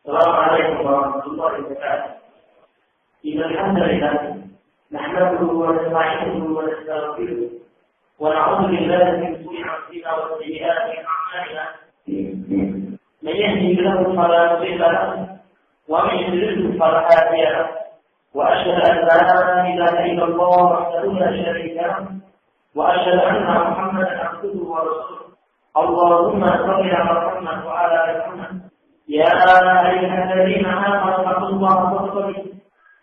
السلام عليكم ورحمة الله وبركاته. إن الحمد لله نحمده ونستعينه ونستغفره ونعوذ بالله من سوء أنفسنا وسيئات أعمالنا. من يهده الله فلا مضل له ومن يضلل فلا هادي له. وأشهد أن لا إله إلا الله وحده لا شريك له وأشهد أن محمدا عبده ورسوله. اللهم صل على محمد وعلى آل محمد. يا أيها الذين آمنوا اتقوا الله واتقوا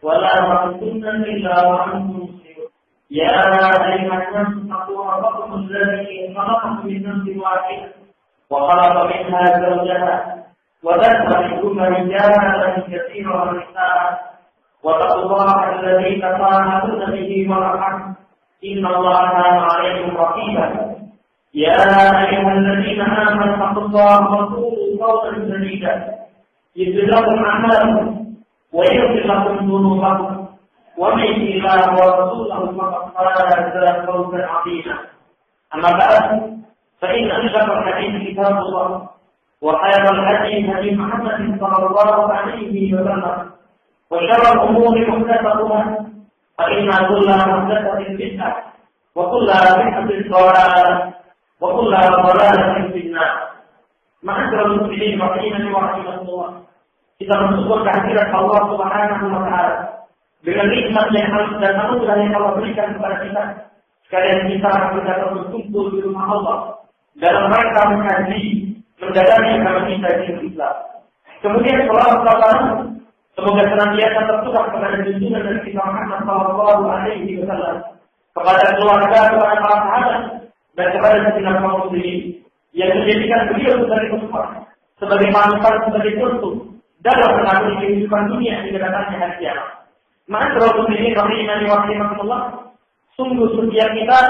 ولا تموتن إلا وأنتم مسلمون. يا أيها الناس اتقوا ربكم الذي خلقكم من نفس واحدة وخلق منها زوجها وبث منهما رجالا كثيرا ونساء واتقوا الله الذي تساءلون به والأرحام إن الله كان عليكم رقيبا. يا أيها الذين آمنوا اتقوا الله وقولوا قولا سديدا يغفر لكم أعمالكم ويغفر لكم ذنوبكم ومن يطع الله ورسوله فقد فاز فوزا عظيما. أما بعد فإن أشرف الحديث كتاب الله وخير الهدي هدي محمد صلى الله عليه وسلم وشر الأمور محدثاتها فإن كل محدثة بدعة وكل بدعة ضلالة وكل ضلالة في النار. Ma'asyiral muslimin rahimani wa rahimakumullah. Kita bersyukur kehadiran Allah Subhanahu wa taala dengan nikmat yang halus dan anugerah yang Allah berikan kepada kita. Sekalian kita dapat berkumpul di rumah Allah dalam rangka mengkaji mendalami agama kita di Islam. Kemudian semoga senantiasa tercurah kepada junjungan Nabi kita Muhammad sallallahu alaihi wasallam, kepada keluarga, kepada para sahabat dan kepada segenap kaum muslimin yang menjadikan beliau sebagai pesumpah, sebagai panutan, sebagai contoh dalam mengatur kehidupan dunia hingga datangnya hari kiamat. Ma'asyiral muslimin rahimani wa rahimakumullah. Sungguh setiap kita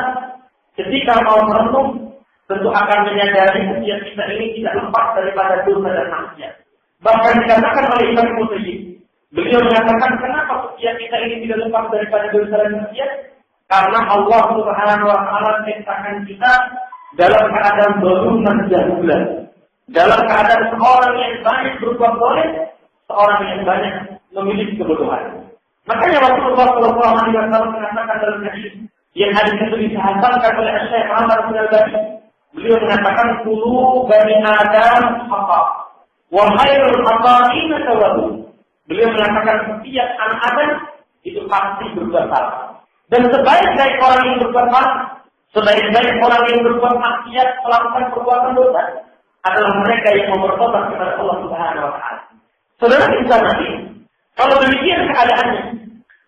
ketika mau merenung tentu akan menyadari setiap kita ini tidak lepas daripada dosa dan maksiat. Bahkan dikatakan oleh Imam Qurtubi, beliau mengatakan kenapa setiap kita ini tidak lepas daripada dosa dan maksiat? Karena Allah Subhanahu wa taala menciptakan kita dalam keadaan berumah jahula, dalam keadaan seorang yang banyak berbuat boleh, seorang yang banyak memiliki kebodohan. Makanya Rasulullah sallallahu alaihi wasallam mengatakan dalam hadis yang hadis itu dihasankan oleh Syekh Muhammad bin Al-Albani, beliau mengatakan kullu bani Adam khata wa khairul khata'in tawwabun. Beliau mengatakan setiap anak Adam itu pasti berbuat salah. Dan sebaik-baik orang yang berbuat salah, sebaik-baik orang yang berbuat maksiat, melakukan perbuatan dosa adalah mereka yang mau bertobat kepada Allah Subhanahu wa taala. Saudara kita nanti, kalau demikian keadaannya,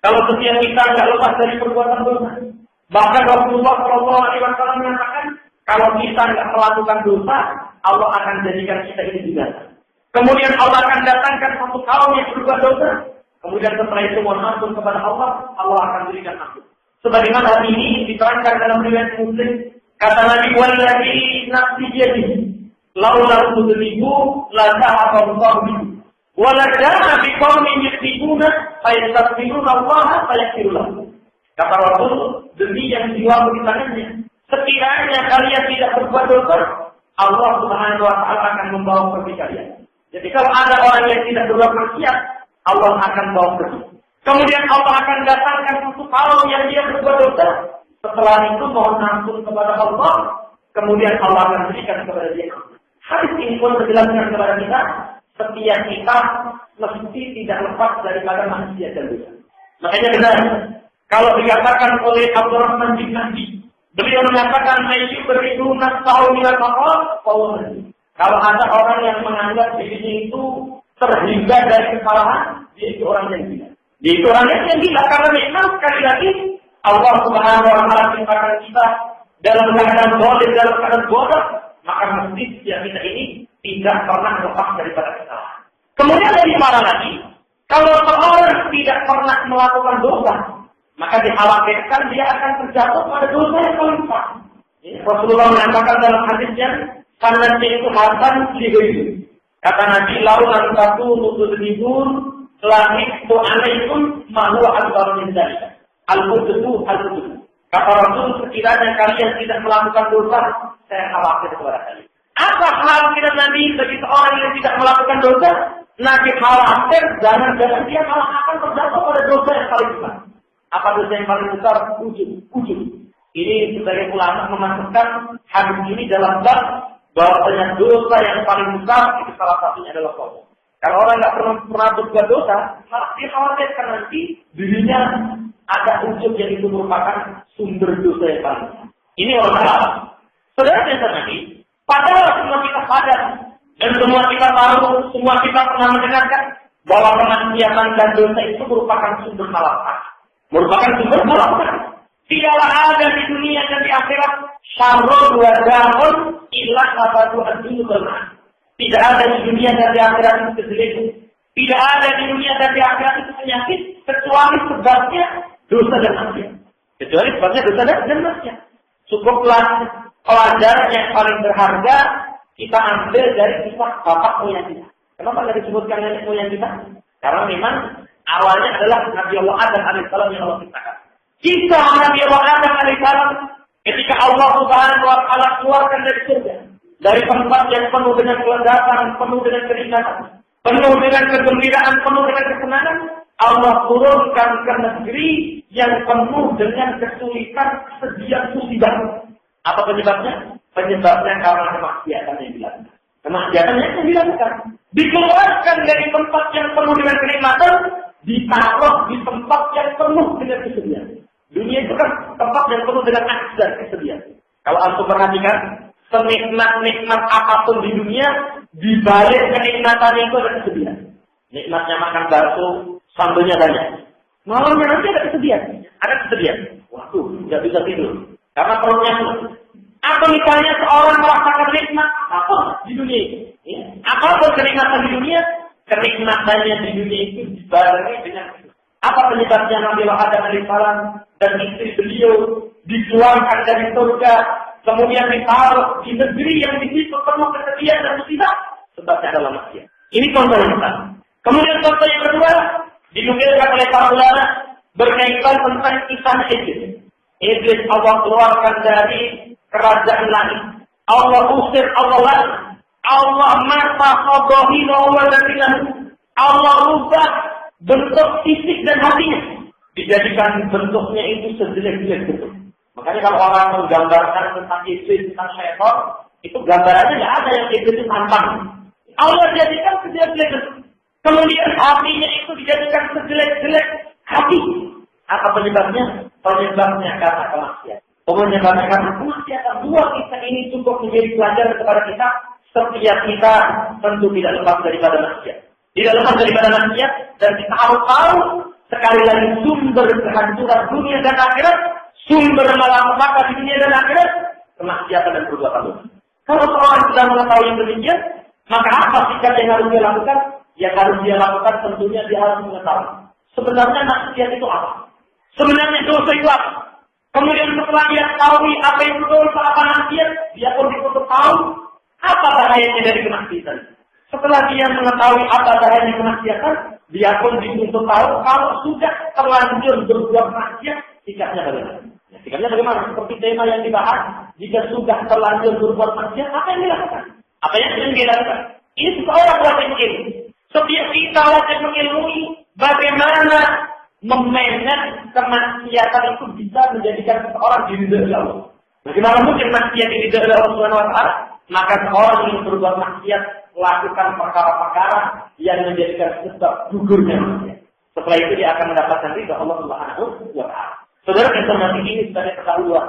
kalau setiap kita tidak lepas dari perbuatan dosa, bahkan Rasulullah sallallahu alaihi wasallam mengatakan, kalau kita tidak melakukan dosa, Allah akan jadikan kita ini binasa. Kemudian Allah akan datangkan satu kaum yang berbuat dosa, kemudian setelah itu mohon ampun kepada Allah, Allah akan berikan ampun. Sebagaimana hal ini diterangkan dalam riwayat Muslim, kata Nabi wallahi nafsi biyadihi laula tudribu la ta'afa Allah wa la ja'a bi qaumin yusbihuna fa yastaghfiruna Allah fa yaghfir lahum. Kata Rasul, demi yang jiwaku di tangannya, sekiranya kalian tidak berbuat dosa, Allah Subhanahu wa taala akan membawa pergi kalian. Jadi kalau ada orang yang tidak berbuat maksiat, Allah akan bawa pergi. Kemudian Allah akan datangkan satu kaum yang dia berbuat dosa. Setelah itu mohon ampun kepada Allah. Kemudian Allah akan berikan kepada dia. Hadis ini pun menjelaskan kepada kita, setiap kita mesti tidak lepas daripada maksiat dan dosa. Makanya benar, kalau dikatakan oleh Abdurrahman bin Mahdi, beliau mengatakan ayyu beridu nafsahu minal maqal qawlan. Kalau ada orang yang menganggap dirinya itu terhindar dari kesalahan, dia itu orang yang gila. Dia itu orang yang gila karena memang sekali lagi Allah Subhanahu wa taala menciptakan kita dalam keadaan zalim, dalam keadaan bodoh, maka mesti setiap kita ini tidak pernah lepas daripada kesalahan. Kemudian lebih parah lagi, kalau seorang tidak pernah melakukan dosa, maka dikhawatirkan dia akan terjatuh pada dosa yang paling besar. Rasulullah mengatakan dalam hadisnya, sanadnya itu hasan lighairi. Kata Nabi, laulan satu nutudribun langit tu alaikum ma huwa akbar min dzalik. Al-qudusu al-qudusu. Kata Rasul, sekiranya kalian tidak melakukan dosa, saya khawatir kepada kalian. Apa kekhawatiran Nabi bagi seorang yang tidak melakukan dosa? Nabi khawatir jangan-jangan dia malah akan terjatuh pada dosa yang paling besar. Apa dosa yang paling besar? Ujub. Ini sebagai ulama memasukkan hadis ini dalam bab bahwasanya dosa yang paling besar itu salah satunya adalah sombong. Kalau orang nggak pernah berbuat dosa, malah dia khawatirkan nanti dirinya ada ujub yang itu merupakan sumber dosa yang paling besar. Ini orang salah. Saudara yang tadi, padahal semua kita sadar dan semua kita tahu, semua kita pernah mendengarkan bahwa kemaksiatan dan dosa itu merupakan sumber malapetaka. Tidaklah ada di dunia dan di akhirat syarrun wa daun illa sabatu ad-dunya wal-ma'ad. Tidak ada di dunia dan di akhirat itu kejelekan. Tidak ada di dunia dan di akhirat itu penyakit kecuali sebabnya dosa dan maksiat. Kecuali sebabnya dosa dan maksiat. Cukuplah pelajaran yang paling berharga kita ambil dari kisah bapak moyang kita. Kenapa tidak disebutkan nenek moyang kita? Karena memang awalnya adalah Nabi Allah Adam alaihissalam yang Allah ciptakan. Kisah Nabi Allah Adam alaihissalam ketika Allah Subhanahu wa taala keluarkan dari surga, dari tempat yang penuh dengan kelezatan, penuh dengan kenikmatan, penuh dengan kegembiraan, penuh dengan kesenangan, Allah turunkan ke negeri yang penuh dengan kesulitan, kesedihan, musibah. Apa penyebabnya? Penyebabnya karena kemaksiatan yang dilakukan. Kemaksiatan yang dilakukan. Dikeluarkan dari tempat yang penuh dengan kenikmatan, ditaruh di tempat yang penuh dengan kesedihan. Dunia itu kan tempat yang penuh dengan aks dan kesedihan. Kalau antum perhatikan, senikmat-nikmat apapun di dunia, dibalik kenikmatannya itu ada kesedihan. Nikmatnya makan bakso, sambelnya banyak. Malamnya nanti ada kesedihan. Waduh, nggak bisa tidur. Karena perutnya penuh. Atau misalnya seorang merasakan nikmat apapun di dunia itu. Ya. Apapun kenikmatan di dunia, kenikmatannya di dunia itu dibarengi dengan apa penyebabnya Nabi Adam alaihissalam dan istri beliau dikeluarkan dari surga, kemudian ditaruh di negeri yang di situ penuh kesedihan dan musibah, sebabnya adalah maksiat. Ini contoh yang pertama. Kemudian contoh yang kedua dinukilkan oleh para ulama berkaitan tentang kisah Iblis. Iblis Allah keluarkan dari kerajaan langit. Allah usir, Allah laknat. Allah mata khadahilah wa datilah. Allah rubah bentuk fisik dan hatinya. Dijadikan bentuknya itu sejelek-jelek bentuk. Makanya kalau orang menggambarkan tentang iblis, tentang syaitan, itu gambarannya tidak ada yang iblis itu tampang. Allah jadikan sejelek-jelek bentuk. Kemudian hatinya itu dijadikan sejelek-jelek hati. Apa penyebabnya? Penyebabnya karena kemaksiatan. Penyebabnya karena kemaksiatan. Dua kisah ini cukup menjadi pelajaran kepada kita. Setiap kita tentu tidak lepas daripada maksiat. Tidak lepas daripada maksiat. Dan kita harus tahu sekali lagi sumber kehancuran dunia dan akhirat. Sumber malapetaka di dunia dan akhirat. Kemaksiatan dan perbuatan dosa. Kalau seorang sudah mengetahui yang demikian, maka apa sikap yang harus dia lakukan? Yang harus dia lakukan tentunya dia harus mengetahui. Sebenarnya maksiat itu apa? Sebenarnya dosa itu apa? Kemudian setelah dia tahu apa itu dosa, apa maksiat, dia pun dituntut tahu apa bahayanya dari kemaksiatan. Setelah dia mengetahui apa bahayanya kemaksiatan, dia pun dituntut tahu kalau sudah terlanjur berbuat maksiat, sikapnya bagaimana? Ya, sikapnya bagaimana? Seperti tema yang dibahas, jika sudah terlanjur berbuat maksiat, apa yang dilakukan? Apa yang dilakukan? Ini seseorang wajib ilmu. Setiap kita wajib mengilmui bagaimana memanage kemaksiatan itu bisa menjadikan seseorang diridhoi Allah. Bagaimana mungkin maksiat diridhoi Allah Subhanahu wa taala? Maka seorang yang berbuat maksiat lakukan perkara-perkara yang menjadikan sebab gugurnya maksiat. Setelah itu dia akan mendapatkan ridha Allah Subhanahu wa taala. Saudara informasi ini sebagai pendahuluan.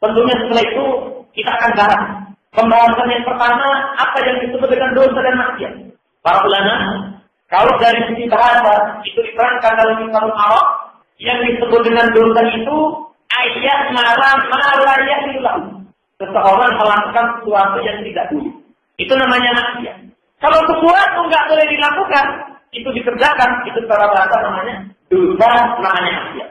Tentunya setelah itu kita akan bahas pembahasan yang pertama apa yang disebut dengan dosa dan maksiat. Para ulama, kalau dari sisi bahasa itu diterangkan dalam kitab Al-Arab yang disebut dengan dosa itu ayat malayahillahu. Seseorang melakukan sesuatu yang tidak boleh. Itu namanya maksiat. Kalau sesuatu nggak boleh dilakukan, itu dikerjakan, itu secara bahasa namanya dosa, namanya maksiat.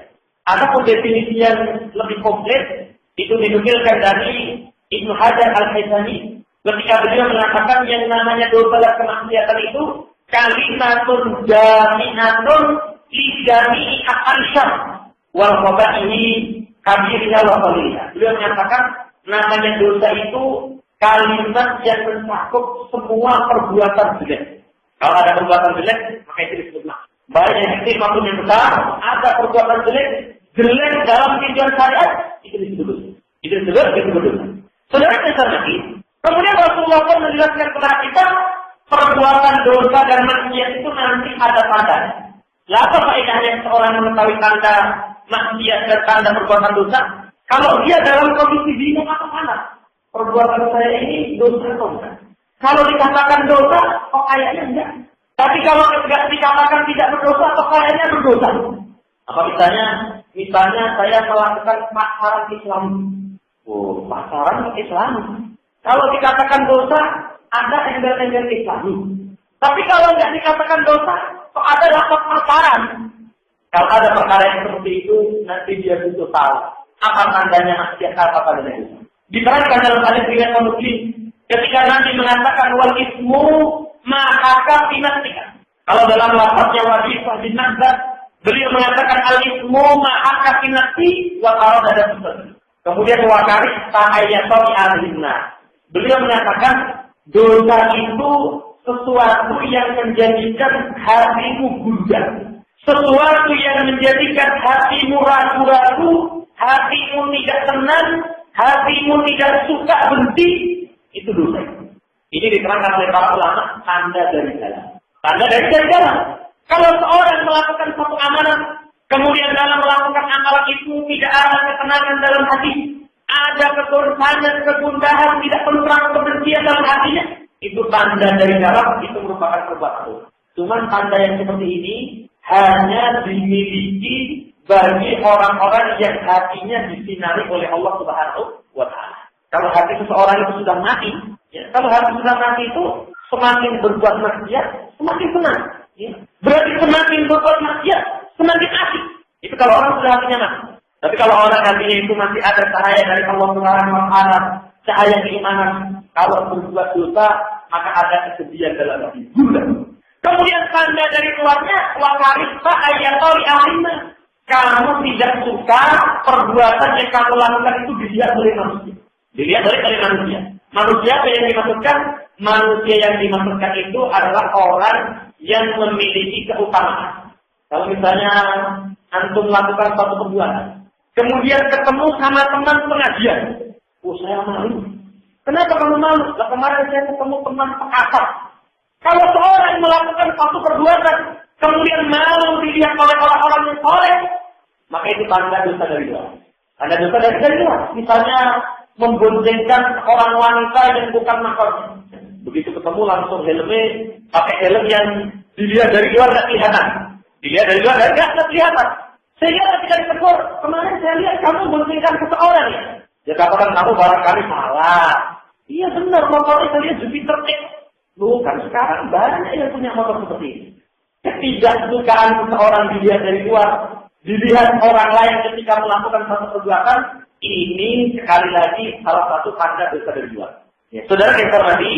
Adapun definisi yang lebih komplit itu dinukilkan dari Ibnu Hajar Al-Haythami ketika beliau mengatakan yang namanya dosa dan kemaksiatan itu kalimatun jami'atun li jami'i al-syarr wal qaba'ihi kabirnya wa qalilnya. Beliau menyatakan namanya dosa itu kalimat yang mencakup semua perbuatan jelek, Kalau ada perbuatan jelek, maka itu disebut maksiat. Baik yang kecil maupun yang besar, ada perbuatan jelek dalam tinjauan syariat, itu disebut dosa. Itu disebut dosa. Saudara nanti, kemudian Rasulullah pun menjelaskan kepada kita, perbuatan dosa dan maksiat itu nanti ada tandanya. Lalu apa faedahnya seorang mengetahui tanda maksiat dan tanda perbuatan dosa? Kalau dia dalam kondisi bingung atau mana? Perbuatan saya ini dosa atau enggak? Kalau dikatakan dosa, kok kayaknya enggak. Tapi kalau tidak dikatakan tidak berdosa, kok kayaknya berdosa. Apa misalnya saya melakukan pasaran Islam. Oh, pasaran Islam. Kalau dikatakan dosa, ada embel-embel Islam. Tapi kalau tidak dikatakan dosa, kok ada lapor pasaran. Kalau ada perkara yang seperti itu, nanti dia butuh tahu apa tandanya maksiat, apa tandanya dosa. Diterangkan dalam hadis riwayat Muslim, ketika nanti mengatakan wal ismu ma'aka binatika. Kalau dalam lafaznya Wadifah bin Nazar, beliau mengatakan al ismu ma'aka binati wa qarada dan kemudian wakari ta'ayyatoni al-himna. Beliau mengatakan dosa itu sesuatu yang menjadikan hatimu gundah, sesuatu yang menjadikan hatimu ragu-ragu, hatimu tidak tenang, hatimu tidak suka, benci, itu dosa. Ini diterangkan oleh para ulama, tanda dari dalam. Tanda dari dalam. Kalau seorang melakukan satu amalan, kemudian dalam melakukan amalan itu tidak ada ketenangan dalam hati, ada kegoncangan, kegundahan, tidak tenang, kebencian dalam hatinya, itu tanda dari dalam, itu merupakan perbuatan dosa. Cuman tanda yang seperti ini hanya dimiliki bagi orang-orang yang hatinya disinari oleh Allah Subhanahu wa Ta'ala. Kalau hati seseorang itu sudah mati, ya, kalau hati sudah mati itu semakin berbuat maksiat, semakin senang. Ya. Berarti semakin berbuat maksiat, semakin asik. Itu kalau orang sudah hatinya mati. Tapi kalau orang hatinya itu masih ada cahaya dari Allah Subhanahu wa Ta'ala, cahaya keimanan, kalau berbuat dosa, maka ada kesedihan dalam hati. Kemudian tanda dari keluarnya, wakarista ayatori alimah. Kamu tidak suka perbuatan yang kamu lakukan itu dilihat oleh manusia. Dilihat oleh manusia. Manusia apa yang dimaksudkan? Manusia yang dimaksudkan itu adalah orang yang memiliki keutamaan. Kalau misalnya antum melakukan suatu perbuatan, kemudian ketemu sama teman pengajian. Oh, saya malu. Kenapa kamu malu? Lah kemarin saya ketemu teman pekasar. Kalau seorang melakukan suatu perbuatan, kemudian malu dilihat oleh orang-orang yang soleh, maka itu tanda dosa dari luar. Tanda dosa dari luar. Misalnya memboncengkan orang wanita yang bukan mahramnya. Begitu ketemu langsung helmnya, pakai helm yang dilihat dari luar tidak kelihatan. Dilihat dari luar tidak kelihatan. Sehingga tidak ditegur. Kemarin saya lihat kamu memboncengkan seseorang ya. Dia katakan kamu barangkali salah. Iya benar, motornya saya lihat Jupiter X. Loh, kan sekarang banyak yang punya motor seperti ini. Ketidaksukaan seseorang dilihat dari luar, dilihat orang lain ketika melakukan satu perbuatan, ini sekali lagi salah satu tanda dosa dari luar. Ya, saudara yang hormati,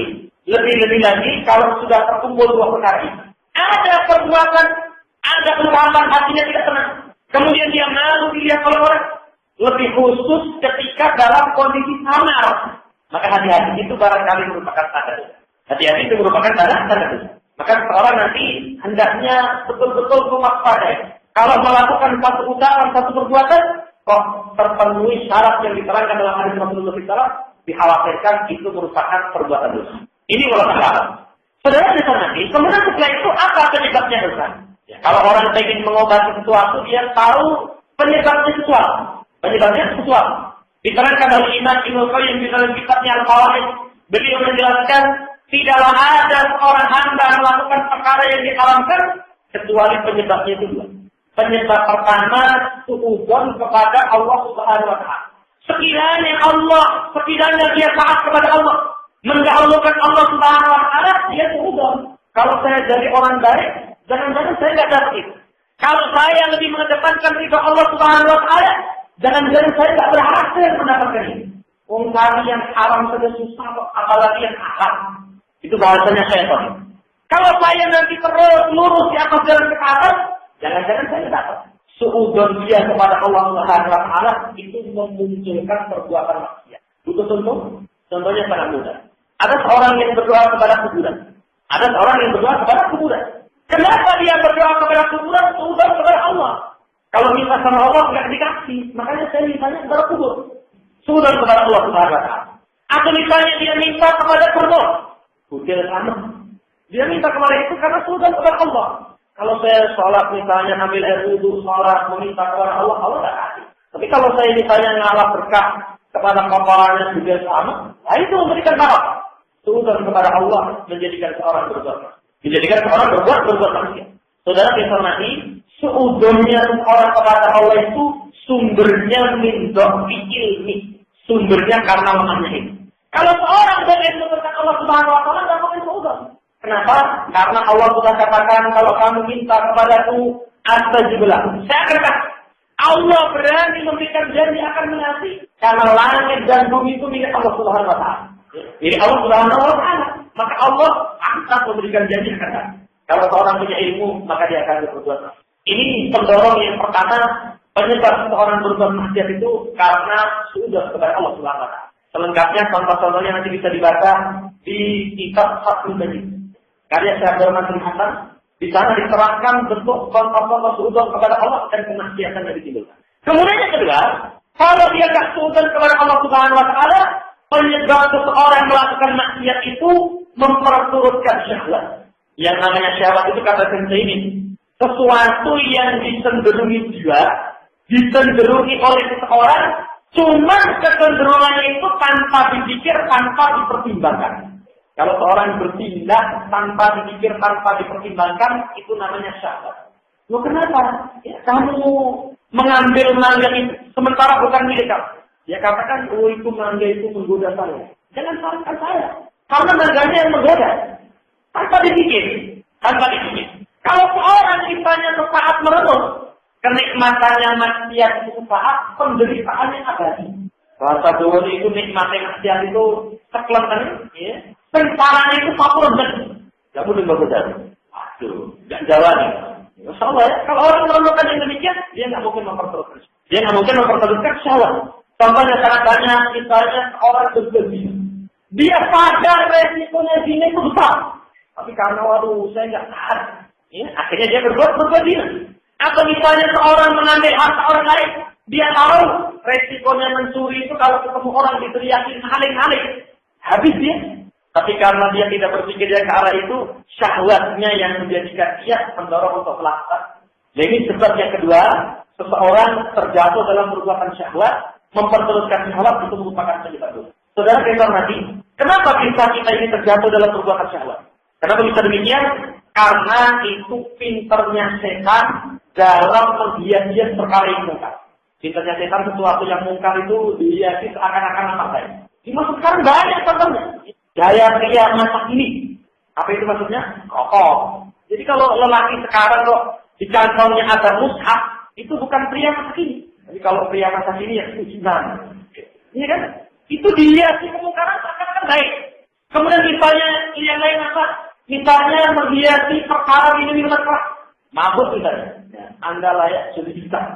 lebih-lebih lagi kalau sudah terkumpul dua perkara ini. Ada perbuatan, ada keluaran hatinya tidak tenang. Kemudian dia malu dilihat oleh orang. Lebih khusus ketika dalam kondisi samar. Maka hati-hati itu barangkali merupakan tanda dosa. Hati-hati itu merupakan tanda dosa. Maka seorang nanti hendaknya betul-betul mewaspadai. Kalau melakukan satu ucapan, satu perbuatan, kok terpenuhi syarat yang diterangkan dalam hadis Rasulullah SAW, dikhawatirkan itu merupakan perbuatan dosa. Ini wallahu a'lam. Saudara bisa nanti, kemudian setelah itu apa penyebabnya dosa? Ya, kalau orang ingin mengobati sesuatu, dia tahu penyebabnya sesuatu. Penyebabnya sesuatu. Diterangkan oleh Imam Ibnu Qayyim di dalam kitabnya Al-Fawaid. Beliau menjelaskan, tidaklah ada seorang hamba melakukan perkara yang diharamkan kecuali penyebabnya itu dua. Penyebab pertama suudzon kepada Allah Subhanahu wa Ta'ala. Sekiranya dia taat kepada Allah, mendahulukan Allah Subhanahu wa Ta'ala, dia suudzon. Kalau saya jadi orang baik, jangan-jangan saya tidak dapat itu. Kalau saya lebih mengedepankan ridha Allah Subhanahu wa Ta'ala, jangan-jangan saya tidak berhasil mendapatkan ini. Kali yang haram saja susah, apalagi yang halal. Itu bahasanya syaitan. Kalau saya nanti terus lurus di atas jalan ketaatan, jangan-jangan saya dapat. Suudzon dia kepada Allah Subhanahu wa Ta'ala itu memunculkan perbuatan maksiat. Butuh contoh? Contohnya sangat mudah. Ada seorang yang berdoa kepada kuburan. Ada seorang yang berdoa kepada kuburan. Kenapa dia berdoa kepada kuburan? Sudah kepada Allah. Kalau minta sama Allah nggak dikasih, makanya saya mintanya kepada kubur. Sudah kepada Allah Subhanahu wa Ta'ala. Atau misalnya dia minta kepada kubur, kucil sama. Dia minta kepada itu karena sudah kepada Allah. Kalau saya sholat misalnya ambil air wudhu, sholat meminta kepada Allah, Allah nggak kasih. Tapi kalau saya misalnya ngalah berkah kepada kepalanya juga sama, nah itu memberikan barokah. Sudah kepada Allah menjadikan seorang berbuat. Menjadikan seorang berbuat manusia. Saudara informasi, seudahnya orang kepada Allah itu sumbernya min dhaffi ilmi. Sumbernya karena lemahnya ilmu. Kalau seorang berilmu tentang Allah Subhanahu wa Ta'ala tidak mungkin seudah. Kenapa? Karena Allah sudah katakan kalau kamu minta kepadaku astajib lakum. Saya akan Allah berani memberikan janji akan mengasihi karena langit dan bumi itu milik Allah Subhanahu wa Ta'ala. Jadi Allah Subhanahu wa Ta'ala, maka Allah akan memberikan janji akan. Kalau seorang punya ilmu, maka dia akan berbuat. Ini pendorong yang pertama, penyebab seorang berbuat maksiat itu karena sudah kepada Allah Subhanahu wa Ta'ala. Selengkapnya contoh-contohnya nanti bisa dibaca di kitab Fathul Majid. Karya Syekh Abdul Mansur Hasan. Di sana diterangkan bentuk contoh-contoh suudzon kepada Allah dan kemaksiatan yang ditimbulkan. Kemudian yang kedua, kalau dia tak suudzon kepada Allah Subhanahu wa Ta'ala, penyebab seseorang melakukan maksiat itu memperturutkan syahwat. Yang namanya syahwat itu kata Syekh ini, sesuatu yang dicenderungi jiwa, dicenderungi oleh seseorang, cuma kecenderungannya itu tanpa dipikir, tanpa dipertimbangkan. Kalau seorang bertindak tanpa dipikir, tanpa dipertimbangkan, itu namanya syahwat. Loh kenapa? Ya, kamu mengambil mangga itu, sementara bukan milik kamu. Ya katakan, oh itu mangga itu menggoda saya. Jangan salahkan saya. Karena mangganya yang menggoda. Tanpa dipikir. Kalau seorang misalnya sesaat merenung, kenikmatannya maksiat itu sesaat, penderitaannya abadi. Bahasa Jawa itu nikmatnya maksiat itu sekeletan, ya. Sengsaranya itu fakir dan nggak boleh berbeda. Aduh, nggak Jawa nih. Masya Allah ya, kalau orang merenungkan yang demikian, dia nggak mungkin memperteruskan. Dia nggak mungkin memperteruskan syahwat. Contohnya sangat banyak, misalnya orang berzina. Dia sadar resikonya zina itu besar. Tapi karena waduh, saya nggak tahan. Ya, akhirnya dia berbuat zina. Atau misalnya seorang mengambil harta orang lain, dia tahu resikonya mencuri itu kalau ketemu orang diteriakin maling-maling, habis dia. Tapi karena dia tidak berpikir ke arah itu, syahwatnya yang menjadikan dia mendorong untuk melakukan. Jadi sebab yang kedua, seseorang terjatuh dalam perbuatan syahwat, memperteruskan syahwat itu merupakan penyebab dosa. Saudara kita hormati, kenapa kita ini terjatuh dalam perbuatan syahwat? Kenapa bisa demikian? Karena itu pinternya setan dalam menghias-hias perkara yang mungkar. Pinternya setan sesuatu yang mungkar itu dihiasi seakan-akan apa saja. Dimaksud sekarang banyak contohnya. Gaya pria masa kini. Apa itu maksudnya? Rokok. Jadi kalau lelaki sekarang kok di kantongnya ada mushaf, itu bukan pria masa kini. Jadi kalau pria masa kini ya ujian. Iya kan? Itu dihiasi kemungkaran seakan-akan baik. Kemudian misalnya yang lain apa? Misalnya menghiasi perkara minuman keras. Mabuk misalnya. Ya, Anda layak jadi bintang.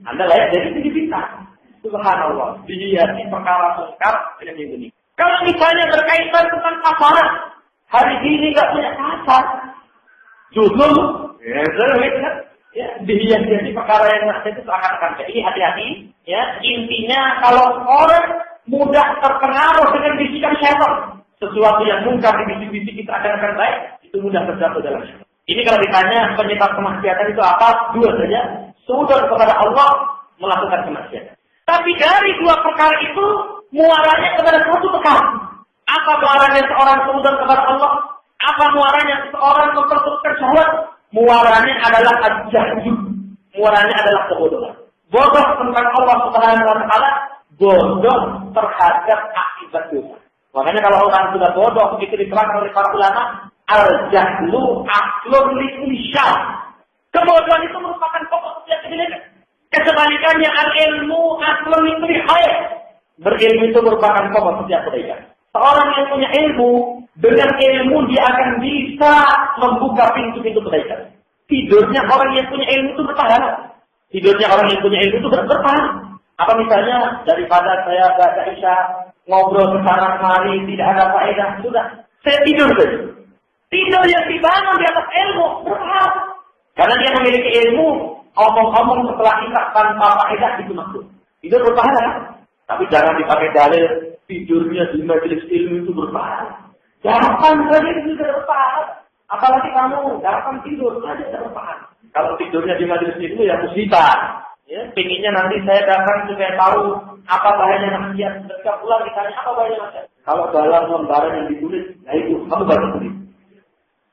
Anda layak jadi bintang. Subhanallah. Dihiasi perkara mungkar dengan yang ini. Kalau misalnya berkaitan tentang pasaran, hari ini nggak punya pasar, justru dihiasi perkara yang itu akan jadi hati-hati. Ya, intinya kalau orang mudah terpengaruh dengan bisikan syaitan, sesuatu yang mungkar di bisik-bisik kita akan baik, itu mudah terjatuh dalam syaitan. Ini kalau ditanya penyebab kemaksiatan itu apa? Dua saja. Sudah kepada Allah melakukan kemaksiatan. Tapi dari dua perkara itu muaranya kepada satu perkara. Apa muaranya seorang suudzon kepada Allah? Apa muaranya seorang memperturutkan syahwat? Muaranya adalah al-jahil. Muaranya adalah kebodohan. Bodoh tentang Allah Subhanahu wa Ta'ala, bodoh terhadap akibat dosa. Makanya kalau orang sudah bodoh, itu diterangkan oleh para ulama, al-jahlu aslun li syarr. Kebodohan itu merupakan pokok setiap kejelekan. Kesebalikannya al-ilmu aslun li khair. Berilmu itu merupakan pokok setiap kebaikan. Seorang yang punya ilmu, dengan ilmu dia akan bisa membuka pintu-pintu kebaikan. Tidurnya orang yang punya ilmu itu berpahala. Tidurnya orang yang punya ilmu itu berpahala. Apa misalnya, daripada saya baca isya, ngobrol kesana kemari, tidak ada faedah, sudah, saya tidur saja. Tidur yang dibangun di atas ilmu berpahala. Karena dia memiliki ilmu, omong-omong setelah kita tanpa faedah itu maksud. Itu berpahala kan? Tapi jangan dipakai dalil tidurnya di majelis ilmu itu berpahala. Jangan saja itu tidak berpahala. Apalagi kamu datang tidur saja tidak berpahala. Kalau tidurnya di majelis ilmu ya musibah. Ya, pinginnya nanti saya datang supaya tahu apa bahayanya maksiat. Ketika pulang ditanya apa bahayanya maksiat. Kalau dalam lembaran yang ditulis, nah itu kamu baru sendiri.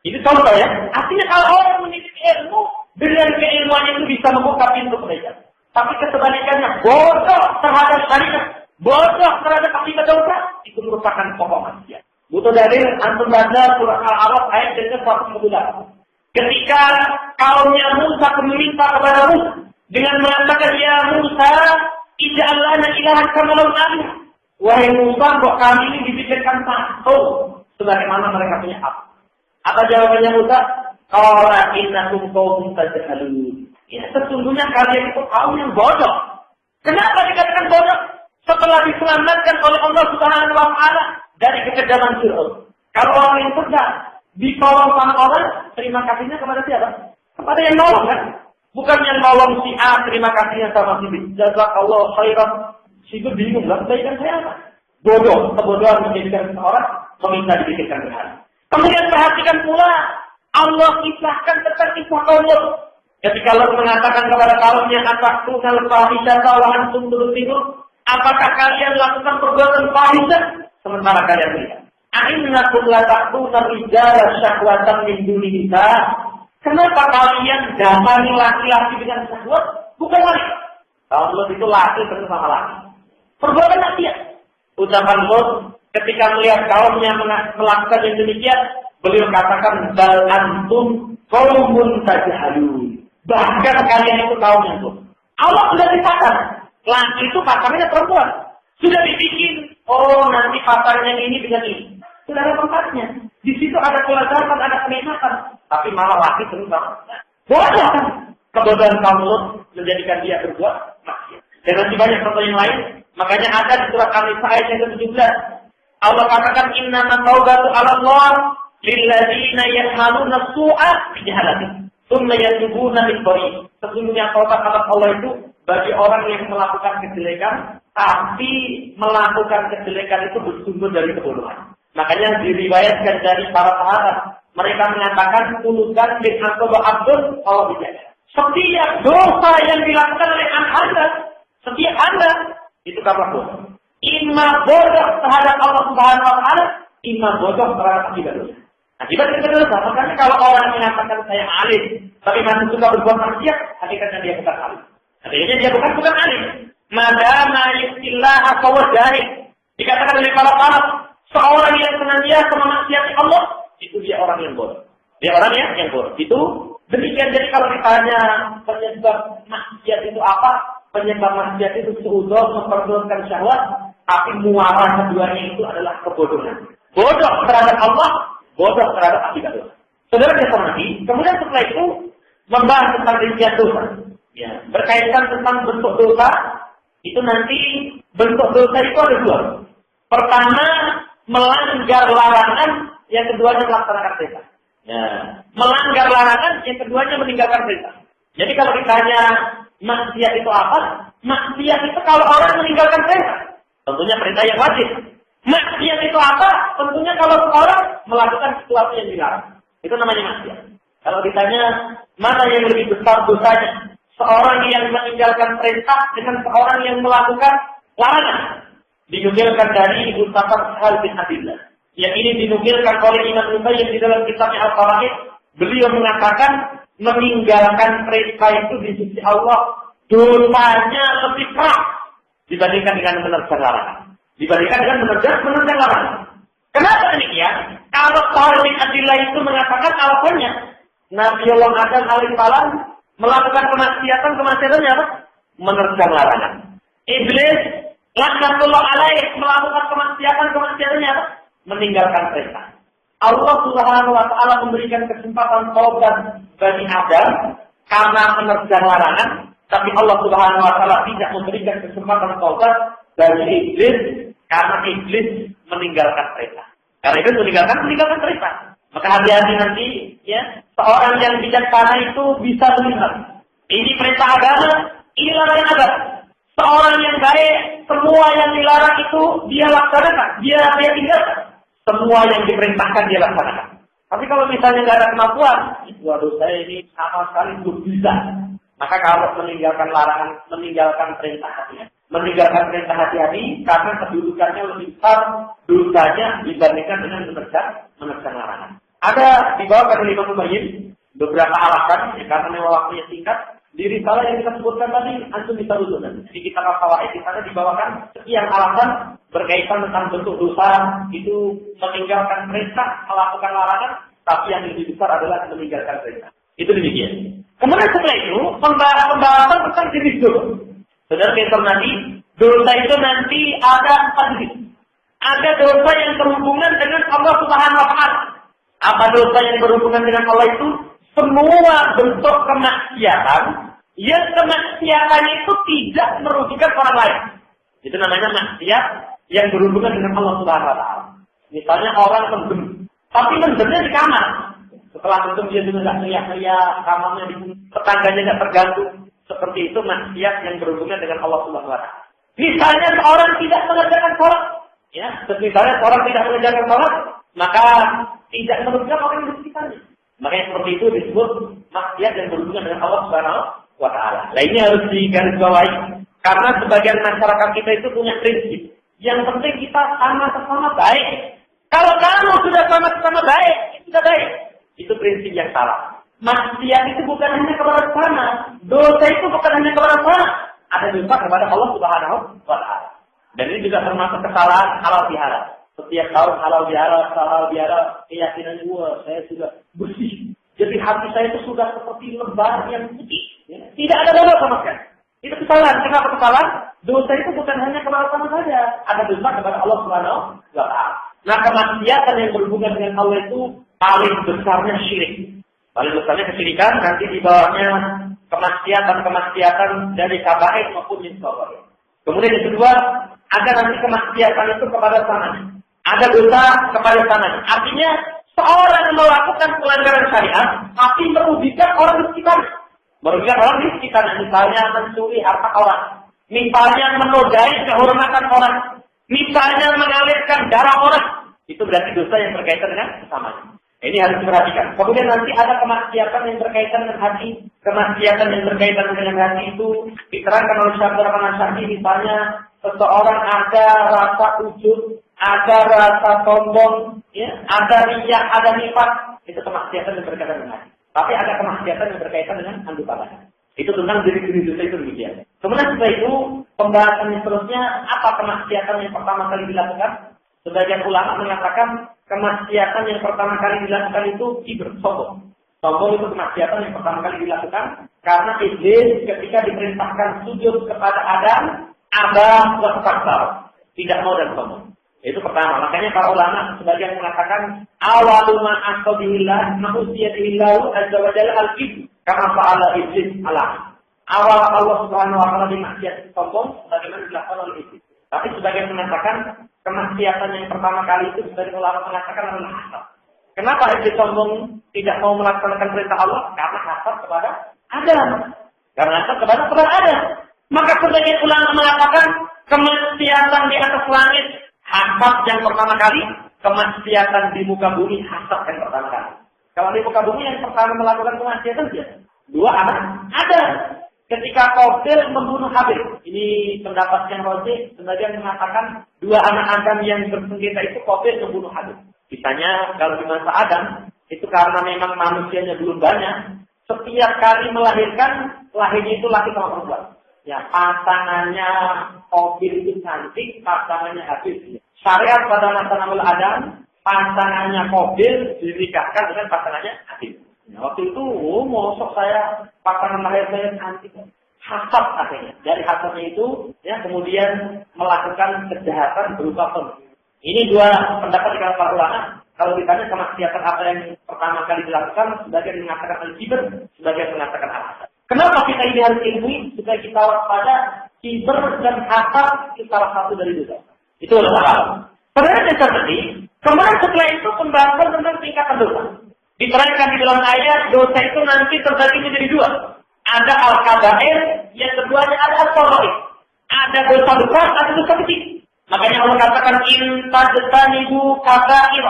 Itu contoh ya. Artinya kalau orang memiliki ilmu, dengan keilmuannya itu bisa membuka pintu kebaikan. Tapi kesebalikannya, bodoh terhadap syariat, bodoh terhadap akibat dosa, itu merupakan pokok maksiat. Butuh dalil antum baca surah Al-A'raf ayat yang ke-111. Ketika kaumnya Musa meminta kepada Musa dengan mengatakan, ya Musa, ij'al lana ilahan kama lahum. Wahai Musa, kok kami ini dibikinkan satu sebagaimana mereka punya hak. Apa jawabannya Musa? Qala innakum qaumun tajhalun. Ya, sesungguhnya kalian itu kaum yang bodoh. Kenapa dikatakan bodoh? Setelah diselamatkan oleh Allah Subhanahu wa taala dari kekejaman Fir'aun. Kalau orang yang cerdas ditolong sama orang, terima kasihnya kepada siapa? Kepada yang nolong kan? Bukan yang nolong si A, terima kasihnya sama si B. Jazakallahu khairan. Si B bingung, lah kebaikan saya apa? Bodoh, kebodohan menjadikan seorang meminta dipikirkan berhala. Kemudian perhatikan pula Allah kisahkan tentang kisah kaum Lut. Ketika Allah mengatakan kepada kaumnya, "Ataktuna al-fahishata wa antum tubsirun?" Apakah kalian lakukan perbuatan fahisyah sementara kalian lihat? A'innakum la ta'tuna rijala syahwatan min duni nisa. Kenapa kalian datangi laki-laki dengan syahwat bukan wanita? Kaum Lut itu laki bersama laki. Perbuatan maksiat. Ucapan Lut ketika melihat kaumnya melakukan yang demikian, beliau katakan, bal antum qaumun tajhalun. Bahkan kalian itu kaum yang buruk. Allah sudah dikatakan, laki itu pacarnya perempuan. Sudah dibikin, oh nanti pacarnya ini dengan ini. Sudah ada tempatnya. Di situ ada kelezatan, ada kenikmatan. Tapi malah laki terus sama. Boleh kan? Kebodohan kaum Lut menjadikan dia berbuat maksiat. Dan masih banyak contoh yang lain. Makanya ada di surat An-Nisa ayat yang ke-17. Allah katakan, innamat taubatu 'ala Allah lilladzina ya'maluna as-su'a bijahalatin tsumma yatubuna min qarib. Sesungguhnya taubat kepada Allah itu bagi orang yang melakukan kejelekan tapi melakukan kejelekan itu bersumber dari kebodohan. Makanya diriwayatkan dari para sahabat, mereka mengatakan kulukan bin Aqaba Abdul Allah bijaga. Setiap dosa yang dilakukan oleh Anda, setiap Anda itu karena dosa. Imma bodoh terhadap Allah Subhanahu wa taala, imma bodoh terhadap akibat dosa. Akibat dosa, makanya kalau orang mengatakan saya alim, tapi masih suka berbuat maksiat, hakikatnya dia bukan alim. Artinya dia bukan alim. Madama yustillaha fawajahid. Dikatakan oleh para ulama, seorang yang senantiasa memaksiati Allah, itu dia orang yang bodoh. Dia orang yang bodoh. Itu demikian. Jadi kalau ditanya penyebab maksiat itu apa? Penyebab maksiat itu suudzon, memperjuangkan syahwat, tapi muara keduanya itu adalah kebodohan. Bodoh terhadap Allah, bodoh terhadap akibat dosa. Saudara yang hormati, kemudian setelah itu membahas tentang rincian dosa. Ya, berkaitan tentang bentuk dosa, itu nanti bentuk dosa itu ada dua. Pertama, melanggar larangan, yang keduanya melaksanakan perintah. Ya, melanggar larangan, yang keduanya meninggalkan perintah. Jadi kalau ditanya maksiat itu apa? Maksiat itu kalau orang meninggalkan perintah. Tentunya perintah yang wajib. Maksiat itu apa? Tentunya kalau orang melakukan sesuatu yang dilarang. Itu namanya maksiat. Kalau ditanya mana yang lebih besar dosanya? Seorang yang meninggalkan perintah dengan seorang yang melakukan larangan. Dinukilkan dari ucapan Sahal bin Abdillah. Yang ini dinukilkan oleh Imam Nukayyim di dalam kitabnya Al-Fara'id. Beliau mengatakan meninggalkan perintah itu di sisi Allah dosanya lebih keras dibandingkan dengan menerjang larangan. Dibandingkan dengan menerjang larangan. Kenapa demikian? Kalau Sahal bin Abdillah itu mengatakan alasannya, Nabi Allah Adam alaihissalam melakukan kemaksiatannya apa? Menerjang larangan. Iblis laknatullah alaih melakukan kemaksiatannya apa? Meninggalkan perintah. Allah Subhanahu wa taala memberikan kesempatan taubat bagi Adam karena menerjang larangan, tapi Allah Subhanahu wa taala tidak memberikan kesempatan taubat bagi iblis karena iblis meninggalkan perintah. Karena iblis meninggalkan perintah. Maka hati-hati nanti, ya, seorang yang bijaksana itu bisa melihat. Ini perintah agama, ini larangan agama. Seorang yang baik, semua yang dilarang itu dia laksanakan, dia tinggalkan. Semua yang diperintahkan dia laksanakan. Tapi kalau misalnya nggak ada kemampuan, waduh saya ini sama sekali belum bisa. Maka kalau meninggalkan larangan, meninggalkan perintah hati-hati. Meninggalkan perintah hati-hati karena kedudukannya lebih besar dosanya dibandingkan dengan menerjang larangan. Ada dibawakan oleh Imam Mubayyid beberapa alasan, ya, karena memang waktunya singkat. Di risalah yang kita sebutkan tadi, antum bisa rujuk. Di kitab Al-Fawaid di sana dibawakan sekian alasan berkaitan tentang bentuk dosa itu meninggalkan perintah, melakukan larangan, tapi yang lebih besar adalah meninggalkan perintah. Itu demikian. Kemudian setelah itu pembahasan tentang jenis dosa. Saudara kita nanti dosa itu nanti ada 4 jenis. Ada dosa yang berhubungan dengan Allah Subhanahu wa Ta'ala. Apa dosa yang berhubungan dengan Allah itu? Semua bentuk kemaksiatan yang kemaksiatannya itu tidak merugikan orang lain. Itu namanya maksiat yang berhubungan dengan Allah Subhanahu wa Ta'ala. Misalnya orang mendem, tapi mendemnya di kamar. Setelah mendem dia juga nggak teriak-teriak, kamarnya di tetangganya nggak terganggu. Seperti itu maksiat yang berhubungan dengan Allah Subhanahu wa Ta'ala. Misalnya seorang tidak mengerjakan sholat, ya, misalnya seorang tidak mengerjakan sholat, maka tidak merugikan orang di sekitarnya. Makanya seperti itu disebut maksiat yang berhubungan dengan Allah Subhanahu wa Ta'ala. Nah ini harus digarisbawahi karena sebagian masyarakat kita itu punya prinsip. Yang penting kita sama-sama baik. Kalau kamu sudah sama-sama baik, itu sudah baik. Itu prinsip yang salah. Maksiat itu bukan hanya kepada sana. Dosa itu bukan hanya kepada sana. Ada dosa kepada Allah Subhanahu wa Ta'ala. Dan ini juga termasuk kesalahan halal bihalal. Setiap tahun halal bihalal, keyakinan gua saya sudah bersih. Jadi hati saya itu sudah seperti lembar yang putih. Ya. Tidak ada dosa sama sekali. Itu kesalahan. Kenapa kesalahan? Dosa itu bukan hanya kepada Allah saja. Ada dosa kepada Allah Subhanahu wa Ta'ala. Nah, kemaksiatan yang berhubungan dengan Allah itu paling besarnya syirik. Paling besarnya kesyirikan, nanti di bawahnya kemaksiatan dari kabair maupun min kabair. Kemudian yang kedua, ada nanti kemaksiatan itu kepada sananya. Ada dosa kepada sananya. Artinya, seorang melakukan pelanggaran syariat, tapi merugikan orang di sekitarnya. Merugikan orang di sekitarnya. Misalnya mencuri harta orang. Misalnya menodai kehormatan orang. Misalnya mengalirkan darah orang. Itu berarti dosa yang berkaitan dengan sesamanya. Ini harus diperhatikan. Kemudian nanti ada kemaksiatan yang berkaitan dengan hati. Kemaksiatan yang berkaitan dengan hati itu diterangkan oleh Syekh Abdul Rahman Syarhi. Misalnya, seseorang ada rasa ujub, ada rasa sombong, ya, ada riya, ada nifaq. Itu kemaksiatan yang berkaitan dengan hati. Tapi ada kemaksiatan yang berkaitan dengan anggota. Itu tentang diri dosa itu demikian. Kemudian setelah itu, pembahasan yang seterusnya, apa kemaksiatan yang pertama kali dilakukan? Sebagian ulama mengatakan kemaksiatan yang pertama kali dilakukan itu kibr, sombong. Sombong itu kemaksiatan yang pertama kali dilakukan karena iblis ketika diperintahkan sujud kepada Adam, Adam wastakbar, tidak mau dan sombong. Itu pertama. Makanya para ulama sebagian mengatakan awalu ma aqdillah ma'usiyatihillahu azza wa jalla al-kibr kama fa'ala iblis alam. Awal Allah Subhanahu wa Ta'ala dimaksiat sombong sebagaimana dilakukan oleh iblis. Tapi sebagian mengatakan kemaksiatan yang pertama kali itu sebagian ulama mengatakan adalah hasad. Kenapa iblis sombong tidak mau melaksanakan perintah Allah? Karena hasad kepada Adam. Karena hasad kepada Adam. Maka sebagian ulama mengatakan kemaksiatan di atas langit hasad yang pertama kali, kemaksiatan di muka bumi hasad yang pertama kali. Kalau di muka bumi yang pertama melakukan kemaksiatan dia 2 anak Adam. Ketika Qabil membunuh Habil, ini pendapat yang rajih, sebagian mengatakan 2 anak Adam yang bersengketa itu Qabil membunuh Habil. Misalnya kalau di masa Adam, itu karena memang manusianya belum banyak, setiap kali melahirkan, lahirnya itu laki sama perempuan. Ya, pasangannya Qabil itu cantik, pasangannya Habil. Syariat pada masa Nabi Adam, pasangannya Qabil dinikahkan dengan pasangannya Habil. Ya, waktu itu, mosok saya pasangan lahir saya cantik, hasad akhirnya. Dari hasadnya itu, ya kemudian melakukan kejahatan berupa pembunuhan. Ini 2 pendapat di kalangan para ulama. Kalau ditanya kemaksiatan apa yang pertama kali dilakukan, sebagian mengatakan al-kibr, sebagian mengatakan al-hasad. Kenapa kita ini harus ilmui supaya kita waspada kibr dan hasad itu salah satu dari dosa. Itu adalah hal. Pada dasar tadi, Kemudian setelah itu pembahasan tentang tingkatan dosa. Diterangkan di dalam ayat, dosa itu nanti terbagi menjadi dua. Ada al-kabair, yang keduanya ada al-qarair. Ada dosa besar, ada dosa kecil. Makanya Allah katakan intajtanibu kabair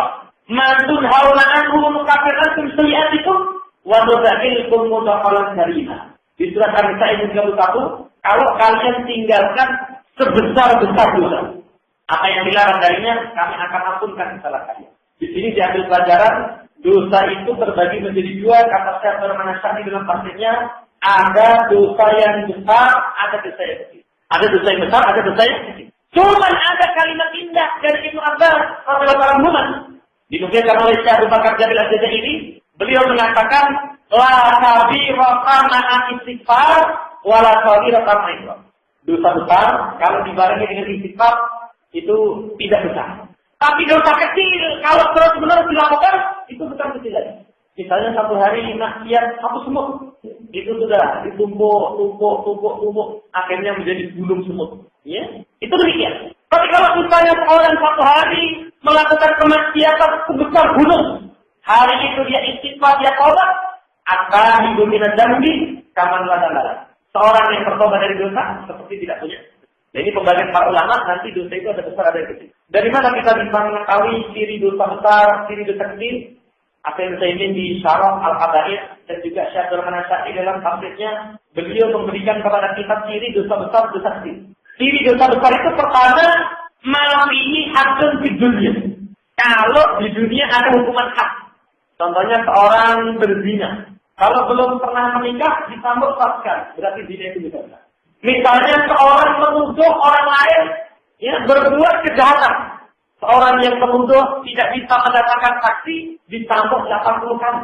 ma tunhauna anhu nukaffir ankum sayyi'atikum wa nudkhilkum mudkhalan karima. Di surat An-Nisa ayat 31, kalau kalian tinggalkan sebesar-besar dosa, apa yang dilarang darinya, kami akan ampunkan kesalahan kalian. Di sini diambil pelajaran, dosa itu terbagi menjadi dua, kata Syekh Al-Manasani dalam tafsirnya, ada dosa yang besar, ada dosa yang kecil. Ada dosa yang besar, ada dosa yang kecil. Cuman ada kalimat indah dari Ibnu Abbas radhiyallahu anhu. Dinukilkan oleh Syekh Abu Bakar Jabil Al-Jazairi, beliau mengatakan, la kabira ma'a istighfar wa la kabira ma'a iqrar. Dosa besar kalau dibarengi dengan istighfar itu tidak besar. Tapi dosa kecil kalau terus-menerus dilakukan itu bukan kecil lagi. Misalnya satu hari maksiat satu semut, itu sudah ditumpuk, akhirnya menjadi gunung semut. Ya, itu demikian. Tapi kalau misalnya seorang satu hari melakukan kemaksiatan sebesar gunung, hari itu dia istighfar, dia taubat, akan hidup minat dambi, kaman lada. Seorang yang bertobat dari dosa seperti tidak punya. Nah, ini pembagian para ulama, nanti dosa itu ada besar ada kecil. Dari mana kita bisa mengetahui ciri dosa besar, ciri dosa kecil? Akhirnya saya ingin di Syarah Al-Qabair dan juga Syekh Al-Manasai dalam tafsirnya, beliau memberikan kepada kita ciri dosa besar, dosa kecil. Ciri dosa besar itu pertama, mafihi hadun di dunia. Kalau di dunia ada hukuman had. Contohnya seorang berzina. Kalau belum pernah menikah, disambut pasca. Berarti zina itu bisa. Misalnya seorang menuduh orang lain ya, berbuat kejahatan. Seorang yang menuduh tidak bisa mendatangkan saksi, disambut 80 kali.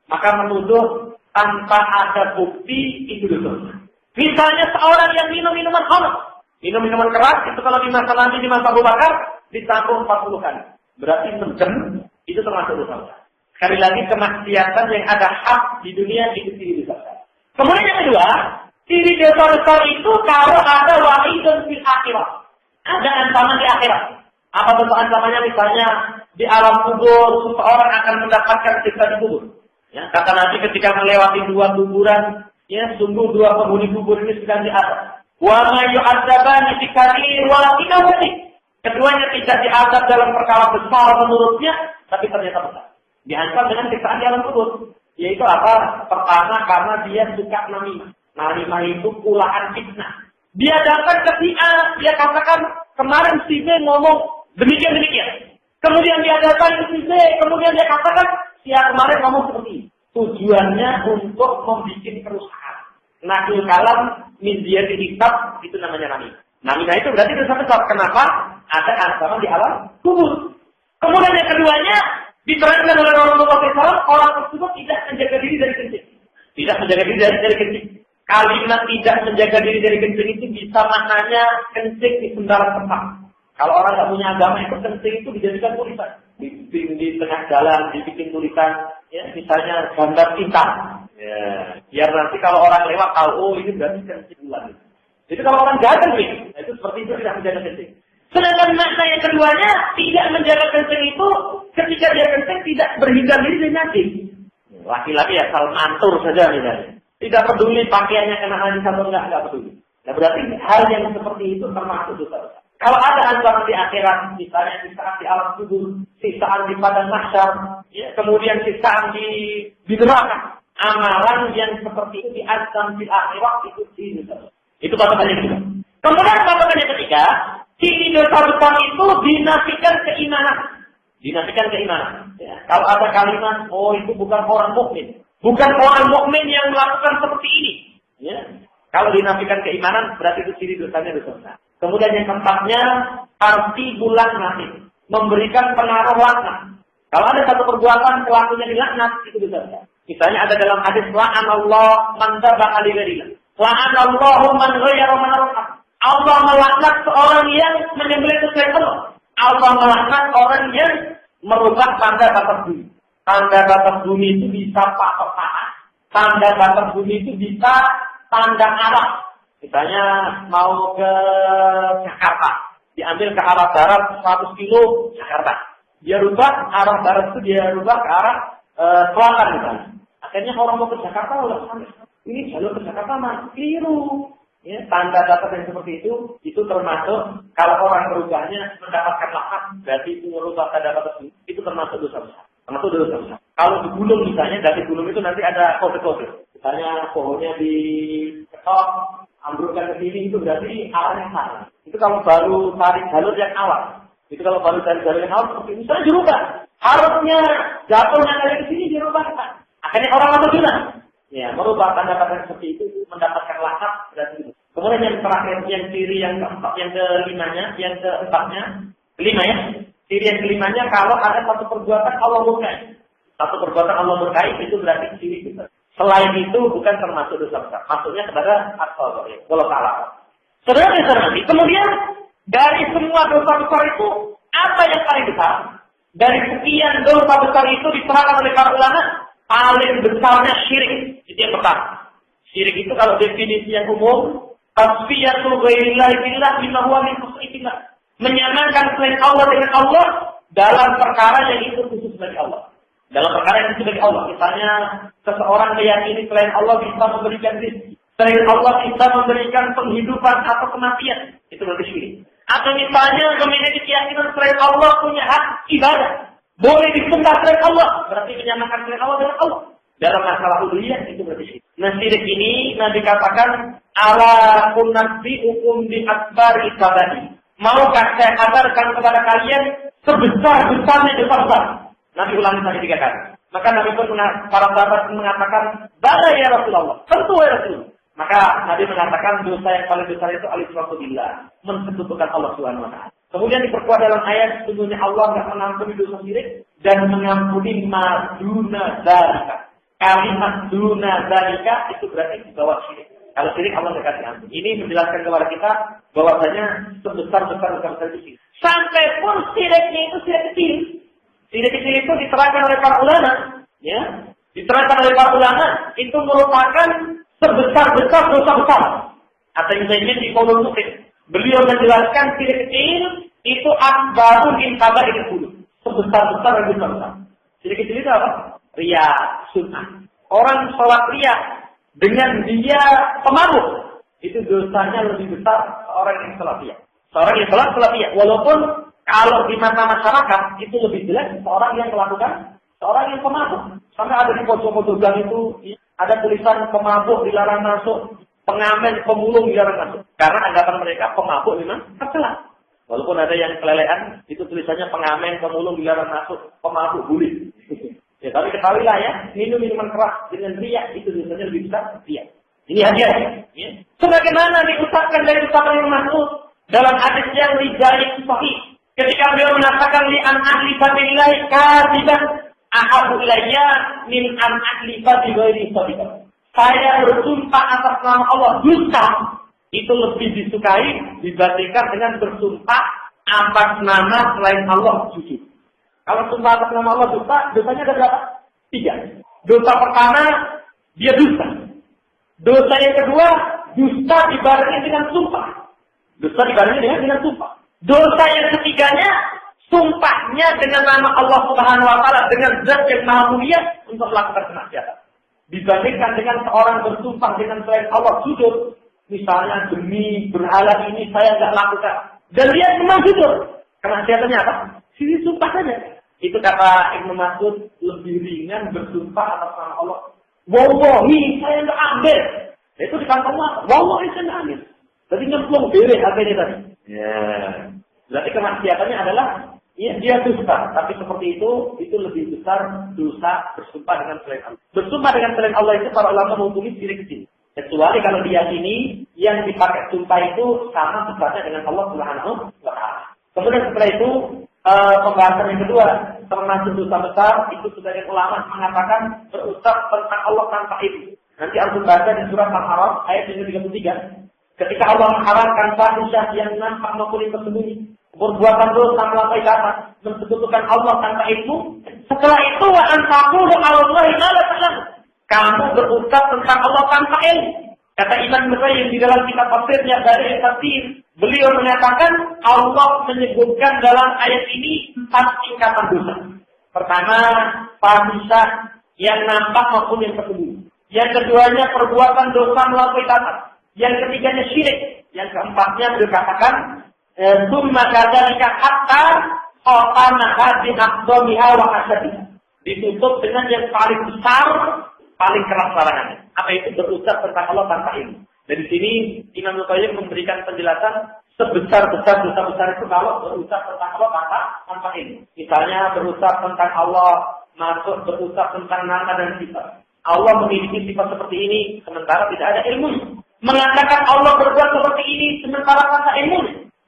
Maka menuduh tanpa ada bukti, itu dosa. Misalnya seorang yang minum minuman khamr. Minum minuman keras, itu kalau di masa Nabi, di masa Abu Bakar, disambut 40 kali. Berarti menjem, itu termasuk dosa. Sekali lagi kemaksiatan yang ada hak di dunia itu ciri dosa. Kemudian yang kedua, ciri dosa besar itu kalau ada wa'idun fil akhirat. Ada ancaman di akhirat. Apa bentuk ancamannya? Misalnya di alam kubur seseorang akan mendapatkan siksa di kubur. Ya, kata Nabi ketika melewati dua kuburan, ya sungguh dua penghuni kubur ini sedang diazab. Wa ma yu'adzabani fi kabir wa la fi kabir. Keduanya tidak diazab dalam perkara besar menurutnya, tapi ternyata besar. Diancam dengan siksaan di alam kubur. Yaitu apa? Pertama karena dia suka namimah. Namimah itu kulaan fitnah. Dia datang ke si A, dia katakan kemarin si B ngomong demikian. Kemudian dia datang ke si B, kemudian dia katakan si A kemarin ngomong seperti ini. Tujuannya untuk membuat kerusakan. Nakil kalam min dia dikitab, itu namanya namimah. Namimah itu berarti dosa besar. Kenapa? Ada ancaman di alam kubur. Kemudian yang keduanya, diterangkan oleh Rasulullah SAW, orang tersebut tidak menjaga diri dari kencing. Tidak menjaga diri dari kencing. Kalimat tidak menjaga diri dari kencing itu bisa maknanya kencing di sembarang tempat. Kalau orang tidak punya agama itu kencing itu dijadikan tulisan. Di tengah jalan dibikin tulisan, ya, misalnya gambar cinta. Ya, biar nanti kalau orang lewat tahu, oh ini berarti kencing bulan. Jadi kalau orang gagal nih, itu seperti itu tidak menjaga kencing. Sedangkan makna yang keduanya, tidak menjaga kencing itu ketika dia kencing tidak berhindar diri dari najis. Laki-laki ya asal mantur saja misalnya. Tidak peduli pakaiannya kena najis atau enggak peduli. Nah berarti hal yang seperti itu termasuk dosa. Kalau ada ancaman di akhirat, misalnya sisaan di alam kubur, sisaan di padang mahsyar, ya, kemudian sisaan di neraka, amalan yang seperti itu diancam di akhirat itu dosa. Itu patokannya kedua. Kemudian patokannya ketiga, ciri dosa besar itu dinafikan keimanan. Dinafikan keimanan. Ya. Kalau ada kalimat, oh itu bukan orang mukmin, bukan orang mukmin yang melakukan seperti ini. Ya. Kalau dinafikan keimanan, berarti itu ciri dosanya dosa besar. Kemudian yang keempatnya, arti bulan nasib, memberikan pengaruh laknat. Kalau ada satu perbuatan pelakunya dilaknat, itu dosa besar. Misalnya ada dalam hadis la'anallahu man dzaba li ghairillah. La'anallahu man ghayyara manarah. Allah melaknat seorang yang menyembelih selain Allah. Allah melaknat orang yang merubah tanda batas bumi. Tanda batas bumi itu bisa patok tanah. Tanda batas bumi itu bisa tanda arah. Misalnya mau ke Jakarta, diambil ke arah barat 100 kilo Jakarta. Dia rubah arah barat itu dia rubah ke arah selatan misalnya. Akhirnya orang mau ke Jakarta udah ini jalur ke Jakarta masih keliru. Ya, tanda-tanda yang seperti itu termasuk kalau orang merubahnya mendapatkan laknat, berarti itu merubah tanda-tanda itu termasuk dosa besar. Termasuk dosa besar. Kalau di gunung misalnya, dari gunung itu nanti ada kode-kode. Misalnya pohonnya diketok, ambrukkan ke sini, itu berarti arahnya salah. Itu kalau baru tarik jalur yang awal. Itu kalau baru tarik jalur yang awal, seperti misalnya dirubah. Harusnya jatuhnya dari ke sini dirubah. Akhirnya orang masuk juga. Ya, merubah tanda-tanda seperti itu mendapatkan laknat berarti. Kemudian yang terakhir, yang ciri yang keempat, yang kelima ya. Ciri yang kelimanya kalau ada satu perbuatan Allah murkai. Satu perbuatan Allah murkai itu berarti ciri kita. Selain itu bukan termasuk dosa besar. Maksudnya kepada asal kalau salah. Saudara, kemudian dari semua dosa besar itu apa yang paling besar? Dari sekian dosa besar itu diterangkan oleh para ulama, paling besarnya syirik. Itu yang pertama. Syirik itu kalau definisi yang umum, tasfiyatul ghairillahi billah bima huwa min khususihi. Menyamakan selain Allah dengan Allah dalam perkara yang itu khusus bagi Allah. Dalam perkara yang khusus bagi Allah. Misalnya seseorang meyakini selain Allah bisa memberikan rezeki, selain Allah bisa memberikan penghidupan atau kematian, itu berarti syirik. Atau misalnya memiliki keyakinan selain Allah punya hak ibadah, boleh disembah selain Allah, berarti menyamakan selain Allah dengan Allah. Dalam masalah uluhiyah itu berarti syirik. Nah, syirik ini Nabi katakan ala kunnabi hukum di akbar ibadati. Maukah saya kabarkan kepada kalian sebesar-besarnya dosa besar? Nabi ulangi tadi 3 kali. Maka Nabi pun para sahabat mengatakan, bala ya Rasulullah, tentu ya Rasulullah. Maka Nabi mengatakan dosa yang paling besar itu al-isyraku billah, mensekutukan Allah Subhanahu wa taala. Kemudian diperkuat dalam ayat, sesungguhnya Allah enggak mengampuni dosa syirik dan mengampuni maduna dzalika. Kalimat duna dzalika itu berarti di bawah syirik. Kalau syirik Allah tidak kasih ampun. Ini menjelaskan kepada kita bahwasanya sebesar-besar itu syirik. Sampai pun syiriknya itu syirik kecil. Syirik kecil itu diterangkan oleh para ulama, ya. Diterangkan oleh para ulama itu merupakan sebesar-besar dosa besar. Atau yang lainnya di Qaulul Mufid. Beliau menjelaskan syirik kecil itu akbarun min kaba'iril dzunub. Sebesar-besar dan dosa besar. Syirik kecil itu apa? Riya, sunnah. Orang sholat riya dengan dia pemabuk, itu dosanya lebih besar seorang yang sholat riya. Seorang yang sholat riya, walaupun kalau di mata masyarakat itu lebih jelek seorang yang melakukan seorang yang pemabuk. Sampai ada di pojok-pojok gang itu ada tulisan pemabuk dilarang masuk, pengamen pemulung dilarang masuk. Karena anggapan mereka pemabuk memang tercela. Walaupun ada yang kelelehan, itu tulisannya pengamen pemulung dilarang masuk, pemabuk boleh. Ya, tapi ketahuilah ya, minum minuman keras dengan riya itu dosanya lebih besar riya. Ini hadiahnya. Ya. Sebagaimana diucapkan dari ucapan yang Mas'ud dalam hadis yang rijalih sahih, ketika beliau mengatakan li an ahli sabilillah kadiban ahabbu ilayya min an ahli fadli sadiqah. Saya bersumpah atas nama Allah dusta itu lebih disukai dibandingkan dengan bersumpah atas nama selain Allah jujur. Kalau sumpah atas nama Allah dusta, dosanya ada berapa? 3. Dosa pertama, dia dusta. Dosa yang kedua, dusta dibarengi dengan sumpah. Dosa dibarengi dengan sumpah. Dosa yang ketiganya, sumpahnya dengan nama Allah Subhanahu wa taala dengan zat yang maha mulia untuk melakukan kemaksiatan. Dibandingkan dengan seorang bersumpah dengan selain Allah jujur, misalnya demi berhala ini saya enggak lakukan. Dan dia memang jujur. Kemaksiatannya apa? Sini sumpah saja. Itu kata Ibnu Mas'ud lebih ringan bersumpah atas nama Allah. Wallahi saya enggak ambil. Itu di kantong apa? Wallahi saya enggak ambil. Berarti nyemplung beres harganya tadi. Ya. Berarti kemaksiatannya adalah ya, dia dusta. Tapi seperti itu lebih besar dosa bersumpah dengan selain Allah. Bersumpah dengan selain Allah itu para ulama menghukumi syirik kecil. Kecuali kalau diyakini yang dipakai sumpah itu sama besarnya dengan Allah Subhanahu wa taala. Kemudian setelah itu pembahasan yang kedua termasuk dosa besar itu sebagian ulama mengatakan berucap tentang Allah tanpa ilmu. Nanti harus baca di surat Al-A'raf ayat yang 33. Ketika Allah mengharamkan fahisyah yang nampak maupun yang tersembunyi, perbuatan dosa melampaui batas, mensekutukan Allah tanpa ilmu. Setelah itu wa an taqulu 'ala Allahi ma la ta'lamun. Kamu berucap tentang Allah tanpa ilmu. Kata Imam Qayyim di dalam kitab tafsirnya Bada'i Tafsir, beliau mengatakan Allah menyebutkan dalam ayat ini 4 tingkatan dosa. Pertama, fahisah yang nampak maupun yang tersembunyi. Yang keduanya perbuatan dosa melampaui batas. Yang ketiganya syirik. Yang keempatnya beliau katakan summa kadzalika hatta qatana hadhi aqdamiha wa asyadiha. Ditutup dengan yang paling besar, paling keras larangannya. Apa itu? Berucap tentang Allah tanpa ilmu. Dari sini Imam Qayyim memberikan penjelasan sebesar-besar dosa besar itu kalau berucap tentang Allah tanpa ilmu. Misalnya berucap tentang Allah, masuk berucap tentang nama dan sifat. Allah memiliki sifat seperti ini sementara tidak ada ilmu. Mengatakan Allah berbuat seperti ini sementara tanpa ilmu.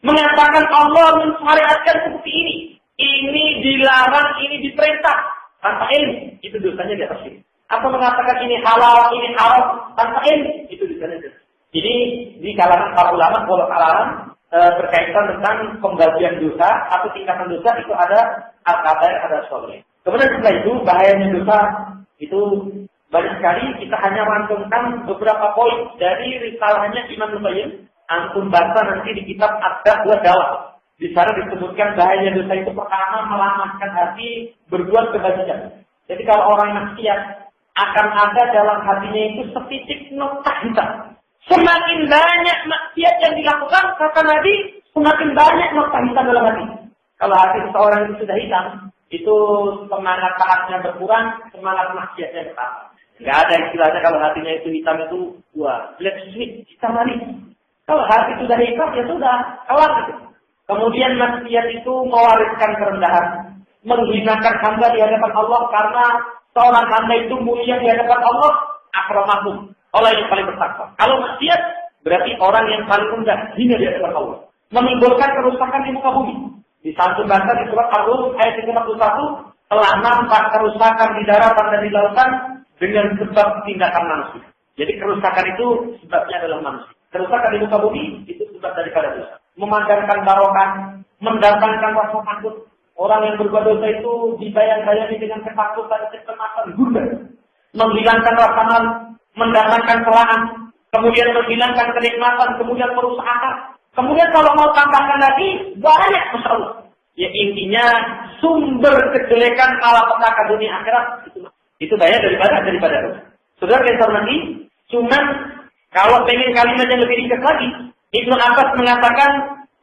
Mengatakan Allah mensyariatkan seperti ini. Ini dilarang, ini diperintah tanpa ilmu. Itu dosanya di atas ini. Atau mengatakan ini halal, ini haram tanpa ilmu. Itu dosanya di atas. Jadi di kalangan para ulama, kalau kalangan berkaitan tentang pembagian dosa atau tingkatan dosa itu ada al-kabair, ada as-shaghir. Kemudian setelah itu bahayanya dosa itu banyak sekali. Kita hanya rangkumkan beberapa poin dari risalahnya Imam Qayyim. Antum baca nanti di kitab Ad-Da' wa Dawa. Di sana disebutkan bahayanya dosa itu pertama melamatkan hati berbuat kebajikan. Jadi kalau orang maksiat akan ada dalam hatinya itu setitik noktah hitam. Semakin banyak maksiat yang dilakukan, kata Nabi, semakin banyak noktah hitam dalam hati. Kalau hati seseorang itu sudah hitam, itu semangat taatnya berkurang, semangat maksiatnya bertambah. Nggak ada istilahnya kalau hatinya itu hitam itu, wah, black sweet, hitam manis. Kalau hati sudah hitam, ya sudah, kelar gitu. Kemudian maksiat itu mewariskan kerendahan, menghinakan hamba di hadapan Allah karena seorang hamba itu mulia di hadapan Allah, akramakum, Allah yang paling bertakwa. Kalau maksiat berarti orang yang paling rendah, hina di hadapan Allah, menimbulkan kerusakan di muka bumi. Di satu bahasa di surat Ar-Rum ayat 51 telah nampak kerusakan di daratan dan di lautan dengan sebab tindakan manusia. Jadi kerusakan itu sebabnya adalah manusia. Kerusakan di muka bumi itu sebab daripada dosa. Memandangkan barokah, mendatangkan rasa takut. Orang yang berbuat dosa itu dibayang-bayangi dengan ketakutan, kecemasan, gundah. Menghilangkan rasa malu, mendatangkan celaan, kemudian menghilangkan kenikmatan, kemudian merusak akal. Kemudian kalau mau tambahkan lagi, banyak masalah. Ya intinya sumber kejelekan malapetaka dunia akhirat itu banyak daripada dosa. Saudara yang hormati, cuman kalau pengen kalimat yang lebih ringkas lagi, Ibnu Abbas mengatakan